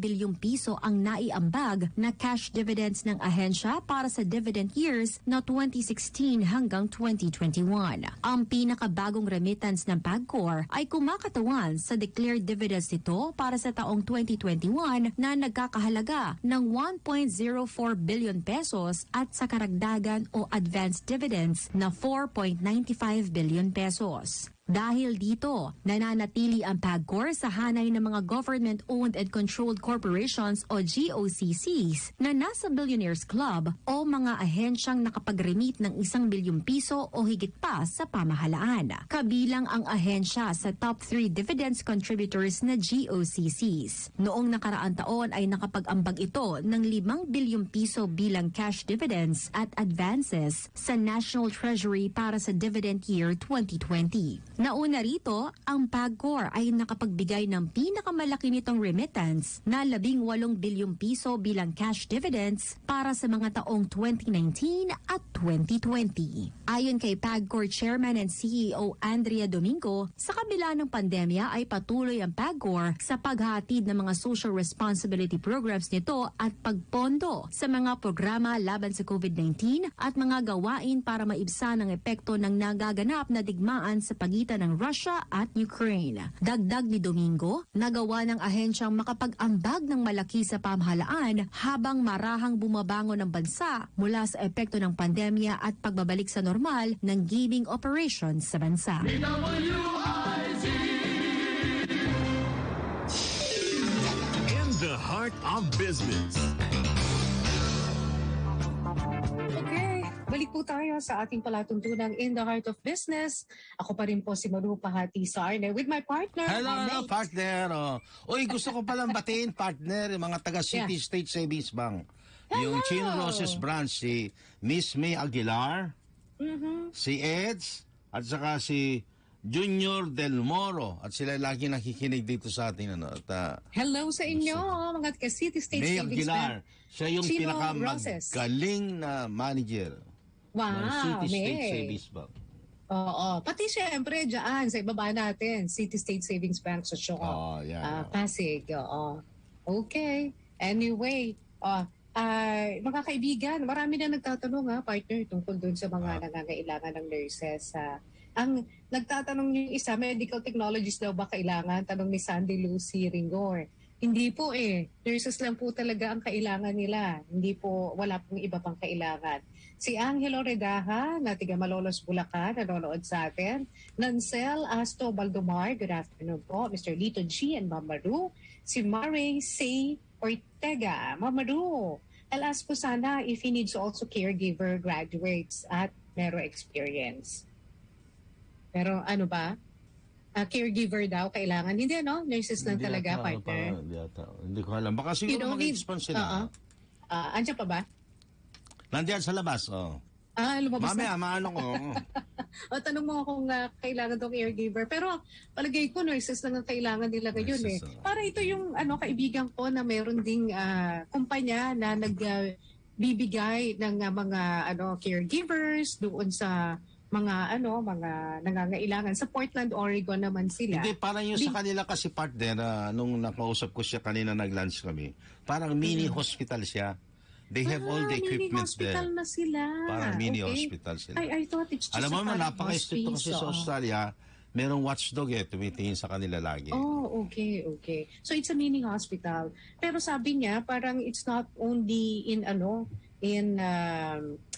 Speaker 1: bilyong piso ang naiambag na cash dividends ng ahensya para sa dividend years na 2016 hanggang 2021. Ang pinakabagong remittance ng PAGCOR ay kumakatawan sa declared dividends nito para sa taong 2021 na nagkakahalaga ng 1.04 billion pesos at sa karagdagan o advanced dividends na 4.95 billion pesos. Dahil dito, nananatili ang PAGCOR sa hanay ng mga government-owned and controlled corporations o GOCCs na nasa Billionaires Club o mga ahensyang nakapag-remit ng 1 bilyong piso o higit pa sa pamahalaan. Kabilang ang ahensya sa top 3 dividends contributors na GOCCs. Noong nakaraang taon ay nakapag-ambag ito ng 5 bilyong piso bilang cash dividends at advances sa National Treasury para sa dividend year 2020. Nauna rito, ang PAGCOR ay nakapagbigay ng pinakamalaki nitong remittance na 18 bilyong piso bilang cash dividends para sa mga taong 2019 at 2020. Ayon kay PAGCOR Chairman and CEO Andrea Domingo, sa kabila ng pandemya ay patuloy ang PAGCOR sa paghatid ng mga social responsibility programs nito at pagpondo sa mga programa laban sa COVID-19 at mga gawain para maibsan ang epekto ng nagaganap na digmaan sa pagitan ng Russia at Ukraine. Dagdag ni Domingo, nagawa ng ahensyang makapag-ambag ng malaki sa pamahalaan habang marahang bumabangon ang bansa mula sa epekto ng pandemya at pagbabalik sa normal ng gaming operations sa bansa.
Speaker 2: DWIZ! In the heart of business.
Speaker 4: Okay, balik po tayo sa ating palatuntunang In the Heart of Business. Ako pa rin po si Maru Pahati Sarne with my partner.
Speaker 5: Hello, partner. Uy, gusto ko palang batiin, partner, yung mga taga City State Savings Bank. Yung Chino Roses branch, si Miss May Aguilar, si Eds, at saka si Junior Del Moro. At sila lagi nakikinig dito sa atin.
Speaker 4: Hello sa inyo, mga taga City State
Speaker 5: May
Speaker 4: Savings
Speaker 5: Aguilar.
Speaker 4: Bank.
Speaker 5: Siya yung
Speaker 4: Chino
Speaker 5: pinakamagaling na manager ng
Speaker 4: Wow,
Speaker 5: City State
Speaker 4: May.
Speaker 5: Savings Bank.
Speaker 4: Oo. Pati syempre dyan sa ibaba natin, City State Savings Bank sa Sioko.
Speaker 5: Yeah.
Speaker 4: Pasig. Oo. Okay. Anyway, mga kaibigan, marami na nagtatanong partner, tungkol dun sa mga nangangailangan ng nurses. Ang nagtatanong yung isa, medical technologies daw ba kailangan? Tanong ni Sandy Lucy Ringor. Hindi po nurses lang po talaga ang kailangan nila. Hindi po, wala pong iba pang kailangan. Si Angelo Redaha, na tiga Malolos, Bulacan, nanonood sa atin. Nancel Asto Baldomar, good afternoon po. Mr. Lito G and Mama Ru. Si Mare Say Ortega, Mama Ru. I'll ask po sana if he needs also caregiver graduates at mero experience. Pero ano ba? Caregiver daw kailangan. Hindi nurses lang talaga, partner.
Speaker 5: Hindi ko alam. Baka siguro mag-expand sila.
Speaker 4: Andiyan pa ba?
Speaker 5: Nandiyan sa labas,
Speaker 4: Lumabas
Speaker 5: Mamaya,
Speaker 4: na.
Speaker 5: maano ko.
Speaker 4: Tanong mo kung kailangan tong caregiver. Pero palagay ko, nurses lang ang kailangan nila ngayon
Speaker 5: Nurses,
Speaker 4: Para ito yung kaibigan ko na meron ding kumpanya na nagbibigay ng mga caregivers doon sa mga nangangailangan. Sa Portland, Oregon naman sila.
Speaker 5: Hindi, parang yung sa kanila kasi partner, nung nakausap ko siya kanina, nag-lunch kami, parang mini hospital siya. They have all the equipment there.
Speaker 4: Mini hospital na sila.
Speaker 5: Parang mini hospital sila.
Speaker 4: I thought it's just
Speaker 5: Alam mo naman,
Speaker 4: parang
Speaker 5: napaka-stricto kasi sa Australia, merong watchdog tumitingin sa kanila lagi.
Speaker 4: Oh, okay. So it's a mini hospital. Pero sabi niya, parang it's not only in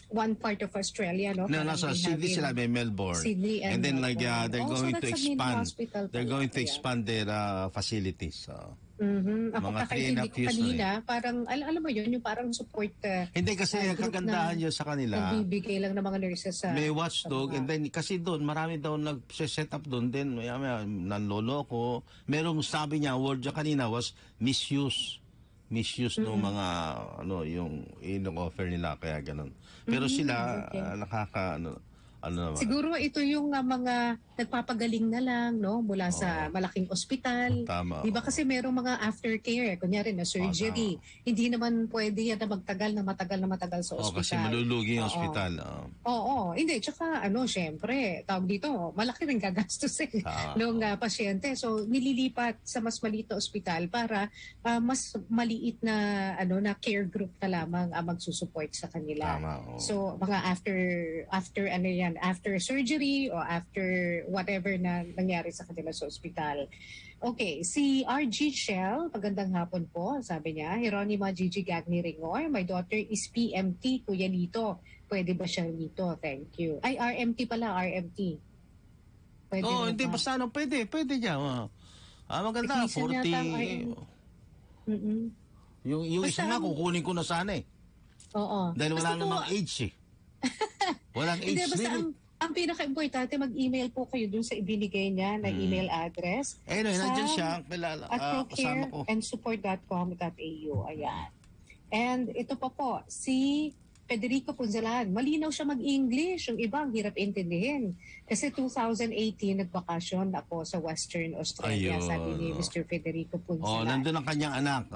Speaker 4: one part of Australia,
Speaker 5: No, nasa Sydney sila, may Melbourne.
Speaker 4: Sydney and
Speaker 5: then
Speaker 4: Melbourne.
Speaker 5: they're going
Speaker 4: So
Speaker 5: to
Speaker 4: that's a mini
Speaker 5: expand.
Speaker 4: hospital
Speaker 5: They're
Speaker 4: pala,
Speaker 5: going to
Speaker 4: kaya.
Speaker 5: expand their facilities.
Speaker 4: Ako
Speaker 5: Mga
Speaker 4: kakaintindi
Speaker 5: 3.5
Speaker 4: ko
Speaker 5: years
Speaker 4: kanina, parang, alam mo yun, yung parang support
Speaker 5: Hindi kasi ang
Speaker 4: group
Speaker 5: kagandahan
Speaker 4: na
Speaker 5: nyo sa kanila.
Speaker 4: nagbibigay lang ng mga nurses sa...
Speaker 5: May watchdog, and then kasi doon, marami daw nag-set up doon din, may nanloloko. Merong sabi niya, word niya kanina was misuse ng mga, yung in-offer nila, kaya ganun. Pero sila, naman.
Speaker 4: Siguro ito yung mga nagpapagaling na lang mula sa malaking ospital.
Speaker 5: Tama.
Speaker 4: Di ba kasi merong mga aftercare, kunyari na surgery. Hindi naman pwede yan na magtagal na matagal sa ospital.
Speaker 5: Kasi malulugi yung ospital.
Speaker 4: Oo. Hindi, tsaka syempre, tawag dito, malaki rin gagastos ng pasyente. So, nililipat sa mas maliit na ospital para mas maliit na care group na lamang ang magsusupport sa kanila.
Speaker 5: Tama,
Speaker 4: So, mga after surgery or after whatever na nangyari sa kanila sa ospital. Okay, si RG Shell, magandang hapon po, sabi niya. Hieronima Gigi Gagni Ringor, my daughter is PMT, Kuya Lito. Pwede ba siya Lito? Thank you. Ay, RMT pala, RMT. Pwede
Speaker 5: Oo,
Speaker 4: mo
Speaker 5: hindi,
Speaker 4: ba?
Speaker 5: basta ano, pwede niya. Maganda,
Speaker 4: Technician yata ang
Speaker 5: 40.
Speaker 4: Mm-mm.
Speaker 5: Yung
Speaker 4: Basta
Speaker 5: isa nga,
Speaker 4: ang-
Speaker 5: kukunin ko na sana eh.
Speaker 4: Oo.
Speaker 5: Dahil
Speaker 4: Basta
Speaker 5: wala
Speaker 4: po,
Speaker 5: namang age eh. Walang
Speaker 4: Hindi,
Speaker 5: age
Speaker 4: basta
Speaker 5: limit.
Speaker 4: ang pinaka-importante, mag-email po kayo dun sa ibinigay niya na email address.
Speaker 5: Anyway,
Speaker 4: sa
Speaker 5: nandyan siya.
Speaker 4: at
Speaker 5: Kasama ko.
Speaker 4: procareandsupport.com.au. Ayan. And ito pa po, si Federico Punzalan. Malinaw siya mag-English. Yung iba, ang hirap intindihin. Kasi 2018, nagbakasyon ako sa Western Australia,
Speaker 5: Ayun.
Speaker 4: sabi ni Mr. Federico Punzalan.
Speaker 5: Nandun ang kanyang anak.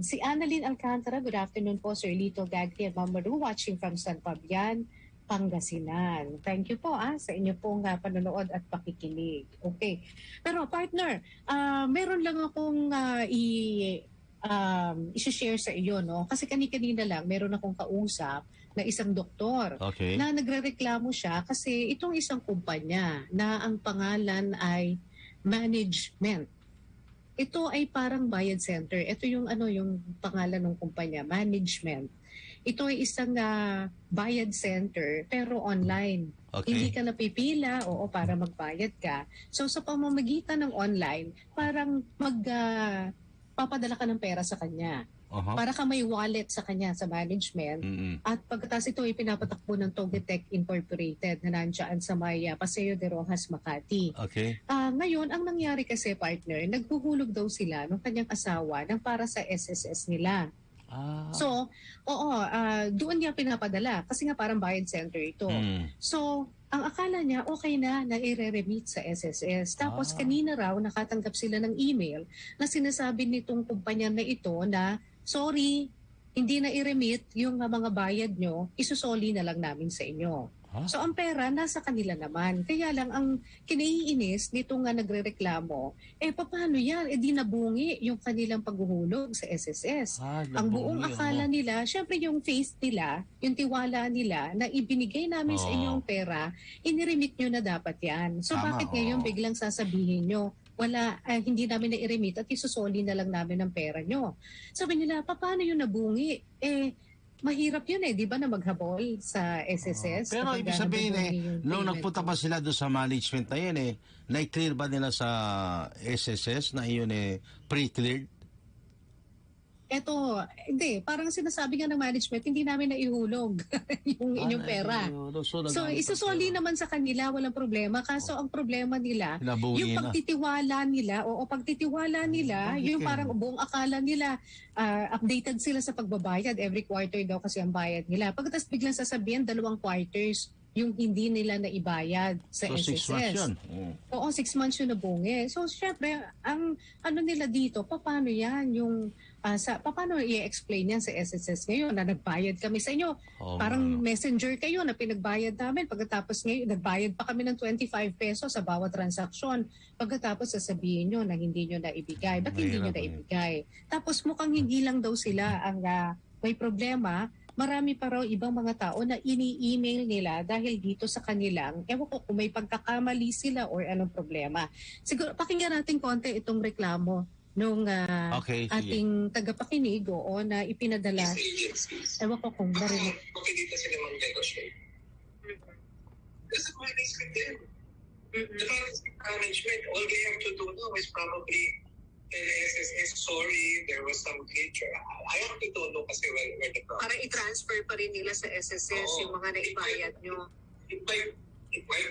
Speaker 4: Si Annalyn Alcantara, good afternoon po, Sir Lito Gagri at Ma'am Maru, watching from San Fabian, Pangasinan. Thank you po sa inyo pong panonood at pakikinig. Okay. Pero partner, meron lang akong i-share sa iyo, no? Kasi kanina lang, meron akong kausap na isang doktor
Speaker 5: Okay.
Speaker 4: na nagrereklamo siya kasi itong isang kumpanya na ang pangalan ay Management. Ito ay parang bayad center. Ito yung yung pangalan ng kumpanya, Management. Ito ay isang bayad center pero online.
Speaker 5: Okay.
Speaker 4: Hindi ka napipila para magbayad ka. So sa pamamagitan ng online, parang papadala ka ng pera sa kanya. Para ka may wallet sa kanya sa management. At pagkatapos ito ay pinapatakbo ng Togitech Incorporated na nandiyan sa may Paseo de Rojas, Makati.
Speaker 5: Okay.
Speaker 4: Ngayon, ang nangyari kasi, partner, naghuhulog daw sila ng kanyang asawa ng para sa SSS nila. So, doon niya pinapadala kasi nga parang bayad center ito. So, ang akala niya okay na i-remit sa SSS. Tapos kanina raw nakatanggap sila ng email na sinasabi nitong kumpanya na ito na sorry, hindi na i-remit yung mga bayad nyo, isusoli na lang namin sa inyo. So ang pera nasa kanila naman. Kaya lang ang kinaiinis nito nga nagrereklamo, paano yan? Di nabungi yung kanilang paghuhulog sa SSS. Ang buong akala nila, syempre yung faith nila, yung tiwala nila na ibinigay namin sa inyo ang pera, iniremit nyo na dapat yan. So bakit ngayon biglang sasabihin nyo, wala, hindi namin na-remit at isusoli na lang namin ang pera nyo. Sabi nila, paano yun nabungi? Mahirap yun di ba na maghabol sa SSS?
Speaker 5: Pero ibig sabihin nung nagpunta pa sila doon sa management na yun na-clear ba nila sa SSS na yun pre-cleared?
Speaker 4: Eto, hindi. Parang sinasabi nga ng management, hindi namin naihulog yung inyong pera. So, isusoli naman sa kanila, walang problema. Kaso ang problema nila, yung pagtitiwala nila, pagtitiwala nila, yung parang buong akala nila, updated sila sa pagbabayad. Every quarter daw kasi ang bayad nila. Pagkatapos biglang sasabihin, 2 quarters yung hindi nila naibayad sa SSS.
Speaker 5: 6 months yun.
Speaker 4: Oo, 6 months yun nabungi. So, syempre, ang nila dito, paano yan? Yung paano i-explain yan sa SSS ngayon na nagbayad kami sa inyo? Parang messenger kayo na pinagbayad namin. Pagkatapos ngayon, nagbayad pa kami ng 25 pesos sa bawat transaksyon. Pagkatapos sasabihin nyo na hindi nyo naibigay. Ba't hindi nyo naibigay? Tapos mukhang hindi lang daw sila ang may problema. Marami pa raw ibang mga tao na ini-email nila dahil dito sa kanilang, ewan ko kung may pagkakamali sila or anong problema. Siguro, pakinggan natin konti itong reklamo nung ating tagapakinig na ipinadala. Ewan ko kung narinig.
Speaker 10: Okay dito sila mag-negotiate. Kasi management din. The management, all they have to do now is probably tell SSS, sorry, there was some glitch. I have to know kasi where the problem.
Speaker 4: Para i-transfer pa rin nila sa SSS yung mga naibayad nyo.
Speaker 10: It might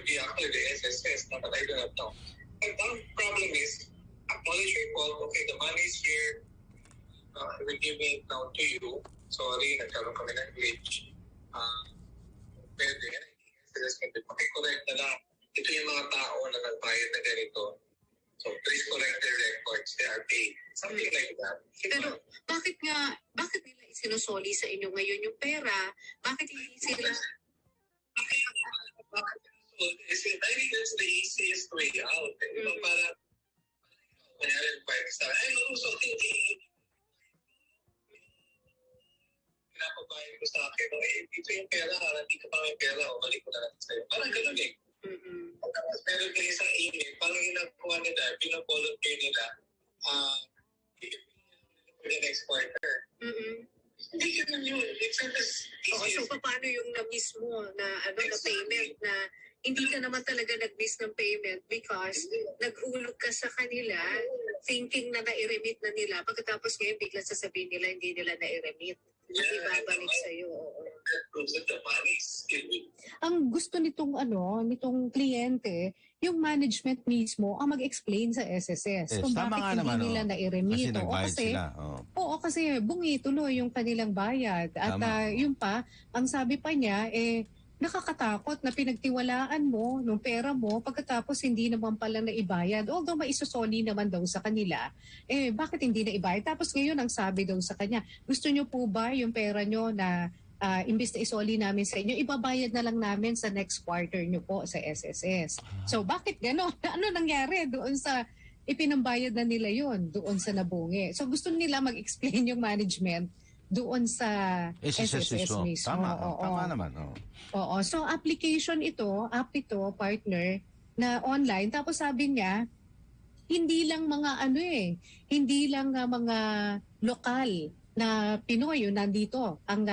Speaker 10: be actually the SSS, but I don't know. But the problem is, acknowledge your fault. Okay, the money is here. We're giving it now to you. Sorry, nagkaroon kami ng glitch. Pwede, SSS, correct na lang. Ito yung mga tao na nagbayad na ganito. So please correct their records. They are paid. Something like that.
Speaker 4: Pero bakit nila isinusoli sa inyo ngayon yung pera? Bakit hindi sila...
Speaker 10: I think that's the easiest way out. Para I'm also thinking pinapabayad ko sa akin, dito yung pera, hindi ka pa may pera, balik ko na lang sa'yo. Parang ganun Tapos meron kayo isang email, parang ginagawa nila, pinavolunteer nila, for the next quarter. Hindi ganun yun. It's not as easy.
Speaker 4: So paano yung na mismo na na payment na hindi ka naman talaga nag-miss ng payment because naghulog ka sa kanila thinking na na-remit na nila. Pagkatapos ngayon, bigla sasabihin nila hindi nila na-remit. Hindi babalik sa'yo. Ang gusto nitong kliyente, yung management mismo ang mag-explain sa SSS kung bakit hindi nila na-remit.
Speaker 5: Kasi nagbayad sila.
Speaker 4: Oo, kasi bungi tuloy yung kanilang bayad. At yung pa, ang sabi pa niya, nakakatakot na pinagtiwalaan mo nung pera mo pagkatapos hindi naman pala naibayad. Although maisosoli naman daw sa kanila, bakit hindi naibayad? Tapos ngayon ang sabi daw sa kanya, gusto nyo po ba yung pera nyo na imbis na isoli namin sa inyo, ibabayad na lang namin sa next quarter nyo po sa SSS. So bakit gano'n? Ano nangyari doon sa ipinambayad na nila yon doon sa nabungi? So gusto nila mag-explain yung management doon sa SSS mismo.
Speaker 5: Tama naman.
Speaker 4: Oo. So application ito, app ito, partner, na online. Tapos sabi niya, hindi lang mga hindi lang mga lokal na Pinoy yung nandito, ang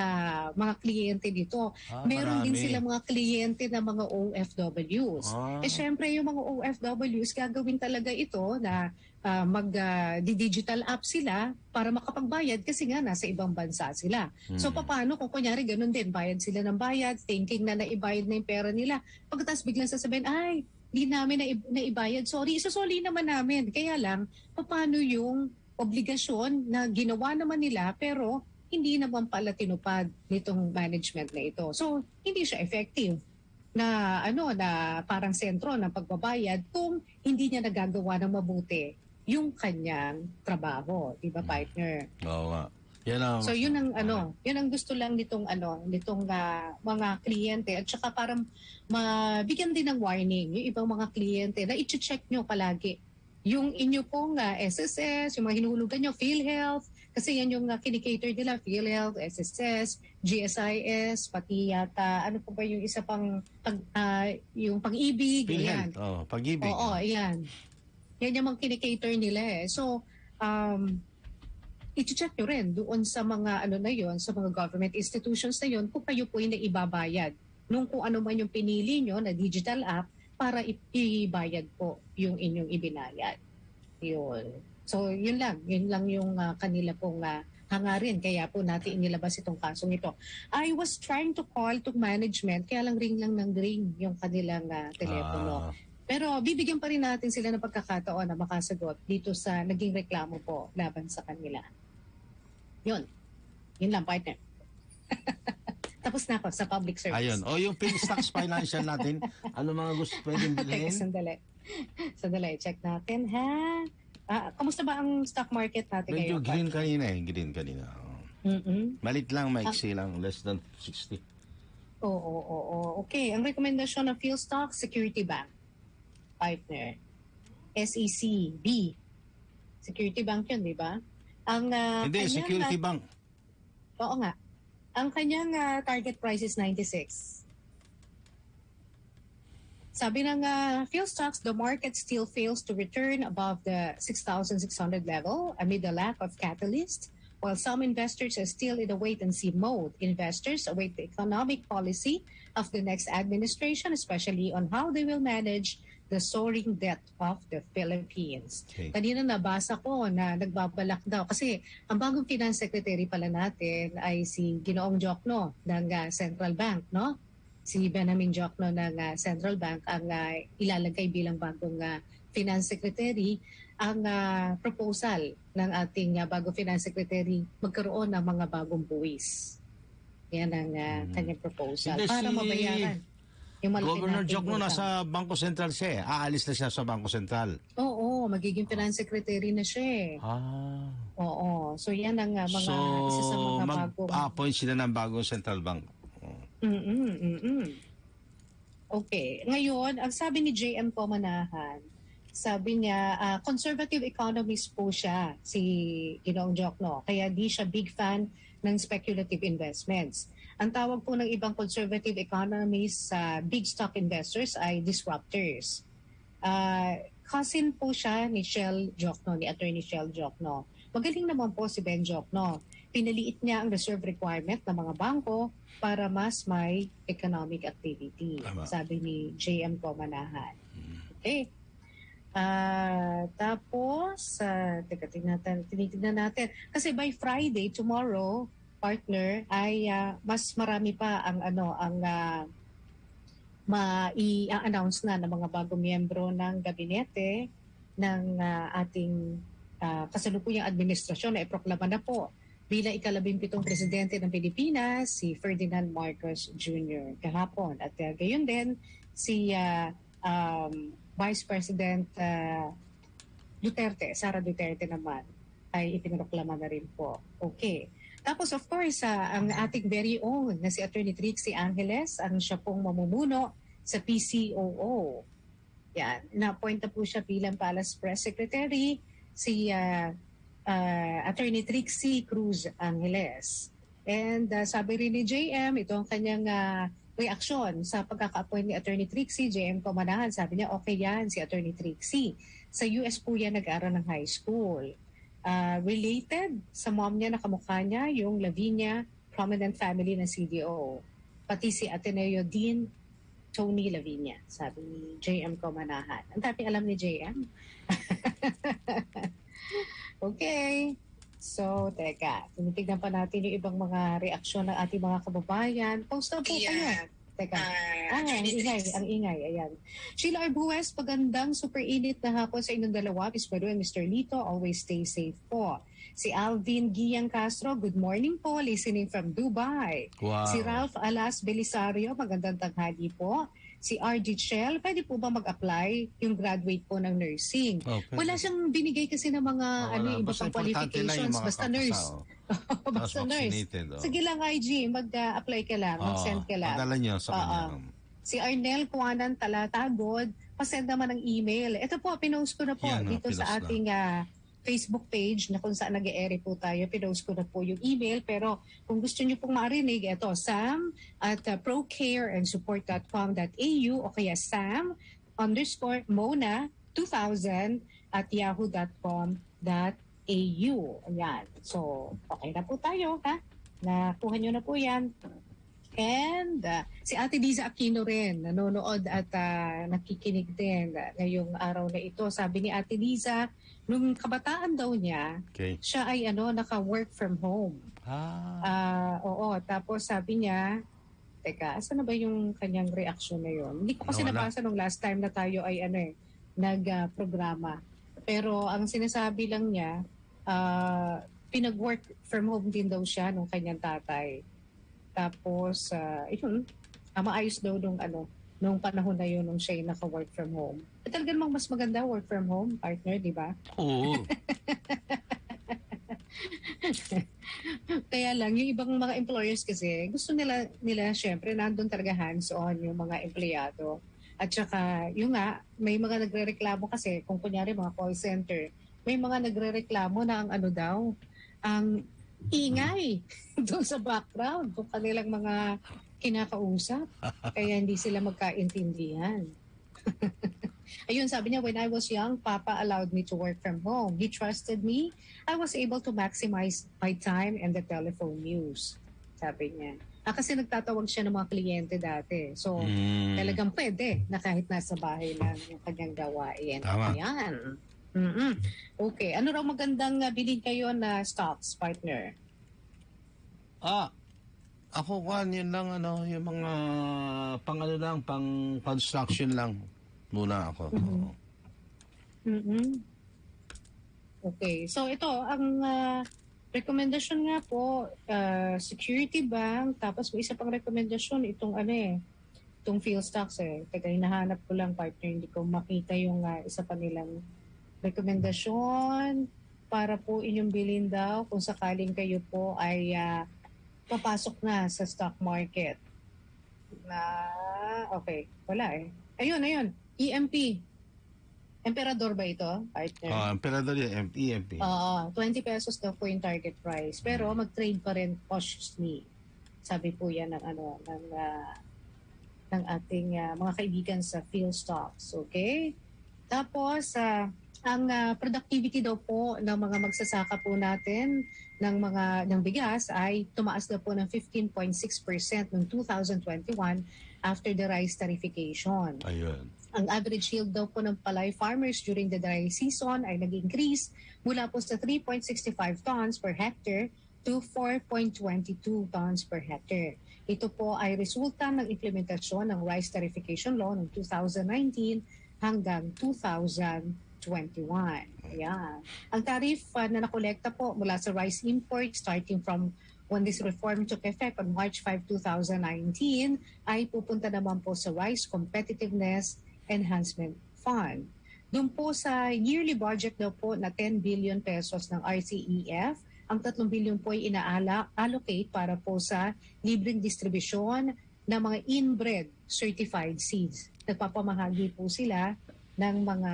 Speaker 4: mga kliyente dito. Meron din sila mga kliyente na mga OFWs. Syempre yung mga OFWs, gagawin talaga ito na mag-digital app sila para makapagbayad kasi nga nasa ibang bansa sila. So paano kung kunyari ganun din, bayad sila ng bayad, thinking na naibayad na yung pera nila. Pagkatapos biglang sasabihin, ay, di namin naibayad. Sorry, isasoli naman namin. Kaya lang, paano yung obligasyon na ginawa naman nila pero hindi naman pala tinupad nitong management na ito. So, hindi siya effective na na parang sentro ng pagbabayad kung hindi niya nagagawa ng mabuti yung kanyang trabaho, 'di ba, partner?
Speaker 5: Oo nga. So
Speaker 4: yun ang yun ang gusto lang nitong mga kliyente at saka parang mabigyan din ng warning yung ibang mga kliyente na i-check nyo palagi yung inyo pong SSS, yung mga hinuhulugan nyo, PhilHealth, kasi yan yung kinikater nila, PhilHealth, SSS, GSIS, pati yata, ano po ba yung isa pang, yung pag-ibig.
Speaker 5: PhilHealth, pag-ibig.
Speaker 4: Oo, yan. Yan yung mga kinikater nila . So, i-check nyo rin doon sa mga sa mga government institutions na yun kung kayo po yung naibabayad nung kung ano man yung pinili nyo na digital app para ibayad po yung inyong ibinayad. Yun. So, yun lang yung kanila pong hangarin. Kaya po natin inilabas itong kasong ito. I was trying to call to management, kaya lang ring yung kanilang telepono. Pero bibigyan pa rin natin sila ng pagkakataon na makasagot dito sa naging reklamo po laban sa kanila. Yun. Yun lang, partner. Tapos na ako sa public service.
Speaker 5: Ayun. Yung Stocks Financial natin, ano mga gusto pwedeng bilhin?
Speaker 4: Sandali. Check natin, ha? Kamusta ba ang stock market natin
Speaker 5: medyo
Speaker 4: ngayon?
Speaker 5: Green kanina. Malit lang, maiksi lang. Less than 60.
Speaker 4: Oo. Okay. Ang rekomendasyon ng PhilStock, Security Bank. Partner. SECB. Security Bank yun, di ba?
Speaker 5: Hindi, Security Bank.
Speaker 4: Oo nga. Ang kanyang target price is 96. Sabi ng PhilStocks, the market still fails to return above the 6,600 level amid the lack of catalyst. While some investors are still in a wait-and-see mode, investors await the economic policy of the next administration, especially on how they will manage the soaring debt of the Philippines.
Speaker 5: Okay.
Speaker 4: Kanina nabasa ko na nagbabalak daw kasi ang bagong finance secretary pala natin ay si Ginoong Jokno ng Central Bank, no? Si Benjamin Jokno ng Central Bank ang ilalagay bilang bagong finance secretary. Ang proposal ng ating bagong finance secretary magkaroon ng mga bagong buwis. Yan ang kanyang proposal para mabayaran.
Speaker 5: Governor Jokno nasa Bangko Sentral siya . Aalis na siya sa Bangko Sentral.
Speaker 4: Oo, magiging finance secretary na siya . Oo. So yan ang mga isa sa mga bagong...
Speaker 5: mag-appoint sila ng bagong Central Bank.
Speaker 4: Okay. Ngayon, ang sabi ni J.M. Pomanahan, sabi niya, conservative economist po siya, si Ginoong Jokno. Kaya di siya big fan ng speculative investments. Ang tawag po ng ibang conservative economists sa big stock investors ay disruptors. Cousin po siya ni Shell Jokno, ni Attorney Shell Jokno. Magaling naman po si Ben Jokno. pinaliit niya ang reserve requirement ng mga bangko para mas may economic activity.
Speaker 5: Tama.
Speaker 4: Sabi ni JM Comanahan. Okay. Tapos, teka, tinitignan natin. Kasi by Friday, tomorrow, partner, ay mas marami pa ang ma-i-announce na ng mga bagong miyembro ng gabinete ng ating kasalukuyang administrasyon na iproklama na po bilang ika-17 presidente ng Pilipinas, si Ferdinand Marcos Jr. kahapon. At gayon din, si Vice President Sara Duterte naman, ay ipinoklama na rin po. Okay. Tapos of course, ang ating very own na si Attorney Trixie Angeles, ang siya pong mamumuno sa PCOO. Yan, na-appoint na po siya bilang Palace Press Secretary, si Attorney Trixie Cruz Angeles. And sabi rin ni JM, ito ang kanyang reaksyon sa pagkaka-appoint ni Attorney Trixie, JM Comanahan. Sabi niya, okay yan si Attorney Trixie. Sa US po yan nag-aaral ng high school. Related sa mom niya na kamukha niya, yung Lavinia, prominent family ng CDO. Pati si Ateneo Dean Tony Lavinia, sabi ni JM Comanahan. Ang dami alam ni JM. Okay. So, teka, tinitignan pa natin yung ibang mga reaksyon ng ating mga kababayan. Post na po kayo. Teka. Ang ingay. Ayan. Sheila Arbues, pagandang super init na hapon sa inyong dalawa. Miss Maru and Mr. Lito, always stay safe po. Si Alvin Guiang Castro, good morning po, listening from Dubai.
Speaker 5: Wow.
Speaker 4: Si Ralph Alas Belisario, magandang tanghali po. Si RG Shell, pwede po ba mag-apply yung graduate po ng nursing?
Speaker 5: Okay.
Speaker 4: Wala siyang binigay kasi ng mga iba pang qualifications, basta nurse. Basta nurse. Sige lang IG, mag-apply ka lang, mag-send ka lang.
Speaker 5: Padala niyo sa kanya.
Speaker 4: Si Arnel Kuanan Talatagod, pasend naman ng email. Ito po, pinost ko na po dito sa ating Facebook page na kung saan nag-e-ere po tayo. Pinost ko na po yung email. Pero kung gusto niyo pong marinig, ito, sam@procareandsupport.com.au o kaya sam_mona2000@yahoo.com.au. Ayan. So, okay na po tayo, ha? Nakuha niyo na po yan. And si Ate Liza Aquino rin, nanonood at nakikinig din ngayong araw na ito. Sabi ni Ate Liza, nung kabataan daw niya, siya ay naka-work from home. Oo, tapos sabi niya, teka, asan na ba yung kanyang reaksyon na yun? Hindi ko kasi nabasa nung last time na tayo ay nag-programa. Pero ang sinasabi lang niya, pinag-work from home din daw siya nung kanyang tatay. Tapos, maayos daw nung panahon na yun nung siya naka-work from home. Talagang mas maganda work from home, partner, di ba?
Speaker 5: Oo.
Speaker 4: Kaya lang, yung ibang mga employers kasi, gusto nila syempre, nandun talaga hands-on yung mga empleyado. At saka, may mga nagre-reklamo kasi, kung kunyari mga call center, may mga nagre-reklamo na ang ingay doon sa background kung kanilang mga kinakausap. Kaya hindi sila magkaintindihan. Ayun, sabi niya, when I was young, Papa allowed me to work from home. He trusted me. I was able to maximize my time and the telephone use. Sabi niya. Kasi nagtatawag siya ng mga kliyente dati. So, talagang pwede na kahit nasa bahay lang yung kanyang gawain.
Speaker 5: Tama.
Speaker 4: Ayan. Okay. Ano raw magandang bilhin kayo na stocks, partner?
Speaker 5: Ako yun lang yung mga pang construction lang muna ako.
Speaker 4: Okay. So ito, ang rekomendasyon nga po, Security Bank, tapos may isa pang rekomendasyon, itong itong Philstocks Teka, hinahanap ko lang, partner, hindi ko makita yung isa pa nilang rekomendasyon para po inyong bilhin daw kung sakaling kayo po ay papasok na sa stock market. Okay, wala Ayun, EMP. Emperador ba ito, partner?
Speaker 5: Emperador yung EMP.
Speaker 4: 20 pesos daw po yung target price. Pero mag-trade pa rin cautiously. Sabi po yan ng ating mga kaibigan sa Philstocks. Okay? Tapos, ang productivity daw po ng mga magsasaka po natin ng bigas ay tumaas na po ng 15.6% noong 2021 after the rice tariffication.
Speaker 5: Ayun.
Speaker 4: Ang average yield daw po ng palay farmers during the dry season ay nag-increase mula po sa 3.65 tons per hectare to 4.22 tons per hectare. Ito po ay resulta ng implementasyon ng rice tariffication law noong 2019 hanggang 2021. Ayan. Ang tariff na nakolekta po mula sa rice import starting from when this reform took effect on March 5, 2019 ay pupunta naman po sa Rice Competitiveness Enhancement Fund. Doon po sa yearly budget daw po na 10 billion pesos ng RCEF, ang 3 billion po ay ina-allocate para po sa libreng distribusyon ng mga inbred certified seeds. Nagpapamahagi po sila ng mga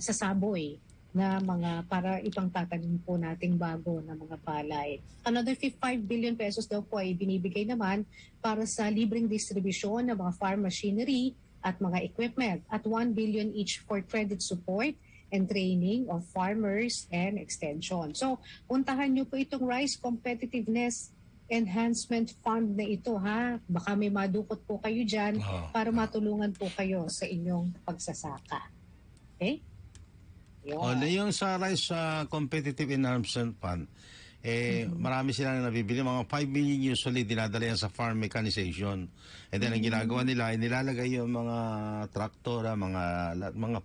Speaker 4: sasaboy na mga para ipang tatanim po nating bago na mga palay. Another 5 billion pesos daw po ay binibigay naman para sa libreng distribusyon ng mga farm machinery at mga equipment at 1 billion each for credit support and training of farmers and extension. So, puntahan nyo po itong Rice Competitiveness Enhancement Fund na ito, ha? Baka may madukot po kayo dyan para matulungan po kayo sa inyong pagsasaka. Okay?
Speaker 5: Yung sa Rice Competitive Enhancement Fund, marami silang nabibili. Mga 5 million usually dinadala yan sa farm mechanization. And then ang ginagawa nila, nilalagay yung mga traktora, mga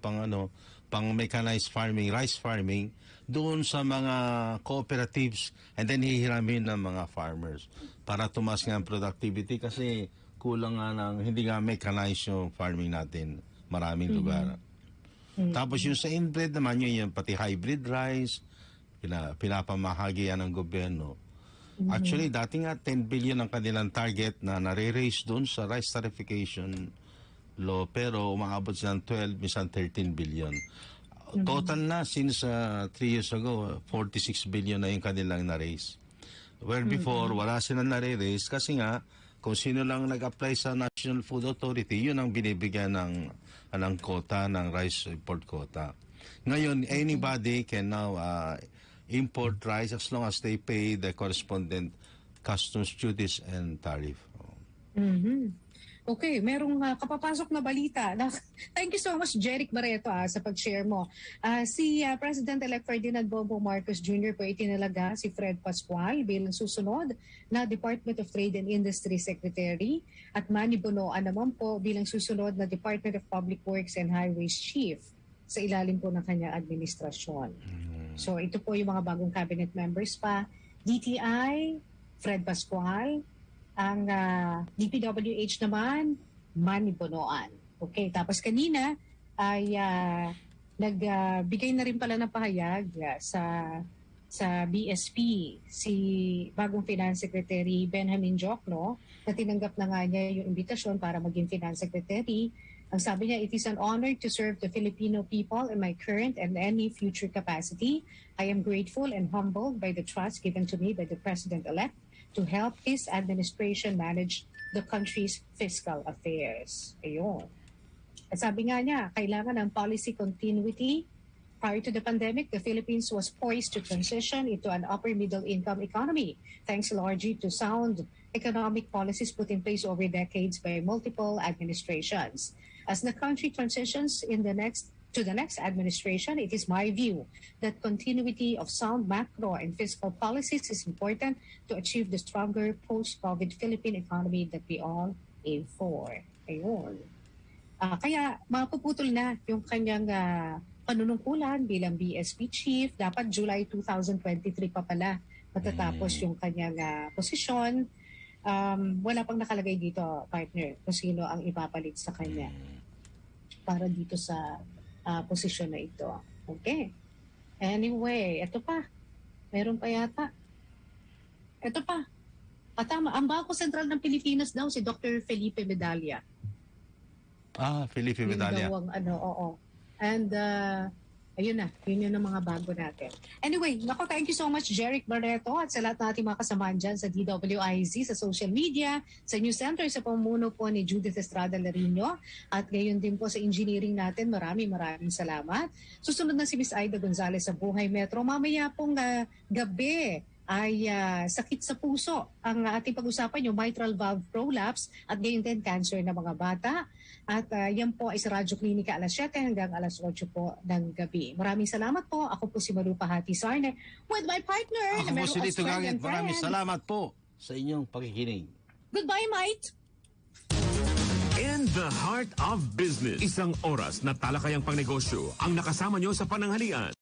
Speaker 5: pang mechanized farming, rice farming, doon sa mga cooperatives, and then hihiramin ng mga farmers para tumaas nga ang productivity kasi kulang nga hindi nga mechanized yung farming natin. Maraming lugar. Tapos yung sa inbred naman, yung pati hybrid rice, pinapamahagi yan ng gobyerno. Actually, dati nga 10 billion ang kanilang target na nare-raise doon sa rice tariffication law, pero umaabot siya ng 12, minsan 13 billion. Total na, since 3 years ago, 46 billion na yung kanilang na-raise. Where before, wala silang nare-raise kasi nga, kung sino lang nag-apply sa National Food Authority, yun ang binibigyan ng quota, ng rice import quota. Ngayon, anybody can now import rice as long as they pay the correspondent customs duties and tariff.
Speaker 4: Okay, merong kapapasok na balita. Thank you so much, Jeric Barreto, sa pag-share mo. Si President-elect Ferdinand Bongbong Marcos Jr. po itinalaga si Fred Pascual bilang susunod na Department of Trade and Industry Secretary at Manny Bonoan naman po bilang susunod na Department of Public Works and Highways Chief sa ilalim po ng kanyang administrasyon. So ito po yung mga bagong cabinet members pa. DTI, Fred Pascual, ang DPWH naman, Manny Bonoan. Okay, tapos kanina ay nagbigay na rin pala ng pahayag sa BSP si bagong Finance Secretary Benjamin Jokno na tinanggap na nga niya yung imbitasyon para maging Finance Secretary. Ang sabi niya, "It is an honor to serve the Filipino people in my current and any future capacity. I am grateful and humbled by the trust given to me by the President-elect to help his administration manage the country's fiscal affairs." Ayun. At sabi nga niya, kailangan ng policy continuity. Prior to the pandemic, the Philippines was poised to transition into an upper middle income economy, thanks largely to sound economic policies put in place over decades by multiple administrations. As the country transitions to the next administration, it is my view that continuity of sound macro and fiscal policies is important to achieve the stronger post-COVID Philippine economy that we all aim for. Ayun. Kaya mapuputol na yung kanyang panunungkulan bilang BSP Chief. Dapat July 2023 pa pala matatapos yung kanyang posisyon. Wala pang nakalagay dito, partner, kung sino ang ipapalit sa kanya para dito sa posisyon na ito. Okay. Anyway, ito pa. Meron pa yata. Ito pa. Tama. Ang Bangko Sentral ng Pilipinas daw, si Dr. Felipe Medalla.
Speaker 5: Felipe Medalla.
Speaker 4: Oo. And Ayun na, yun ang mga bago natin. Anyway, nako, thank you so much, Jeric Barreto, at sa lahat ng ating mga kasamahan dyan sa DWIZ, sa social media, sa News Center, sa pamuno po ni Judith Estrada Larino, at gayon din po sa engineering natin. Maraming salamat. Susunod na si Miss Aida Gonzalez sa Buhay Metro. Mamaya pong gabi ay sakit sa puso ang ating pag-usapan, yung mitral valve prolapse at gayon din cancer ng mga bata. At yan po ay sa Radyo Klinika alas 7 hanggang alas 8 po ng gabi. Maraming salamat po. Ako po si Marupa Hati Sarne with my partner.
Speaker 5: Ako po si Lito Gangit. Maraming salamat po sa inyong pakikinig.
Speaker 4: Goodbye, mate!
Speaker 2: In the heart of business, isang oras na talakayang pangnegosyo ang nakasama nyo sa pananghalian.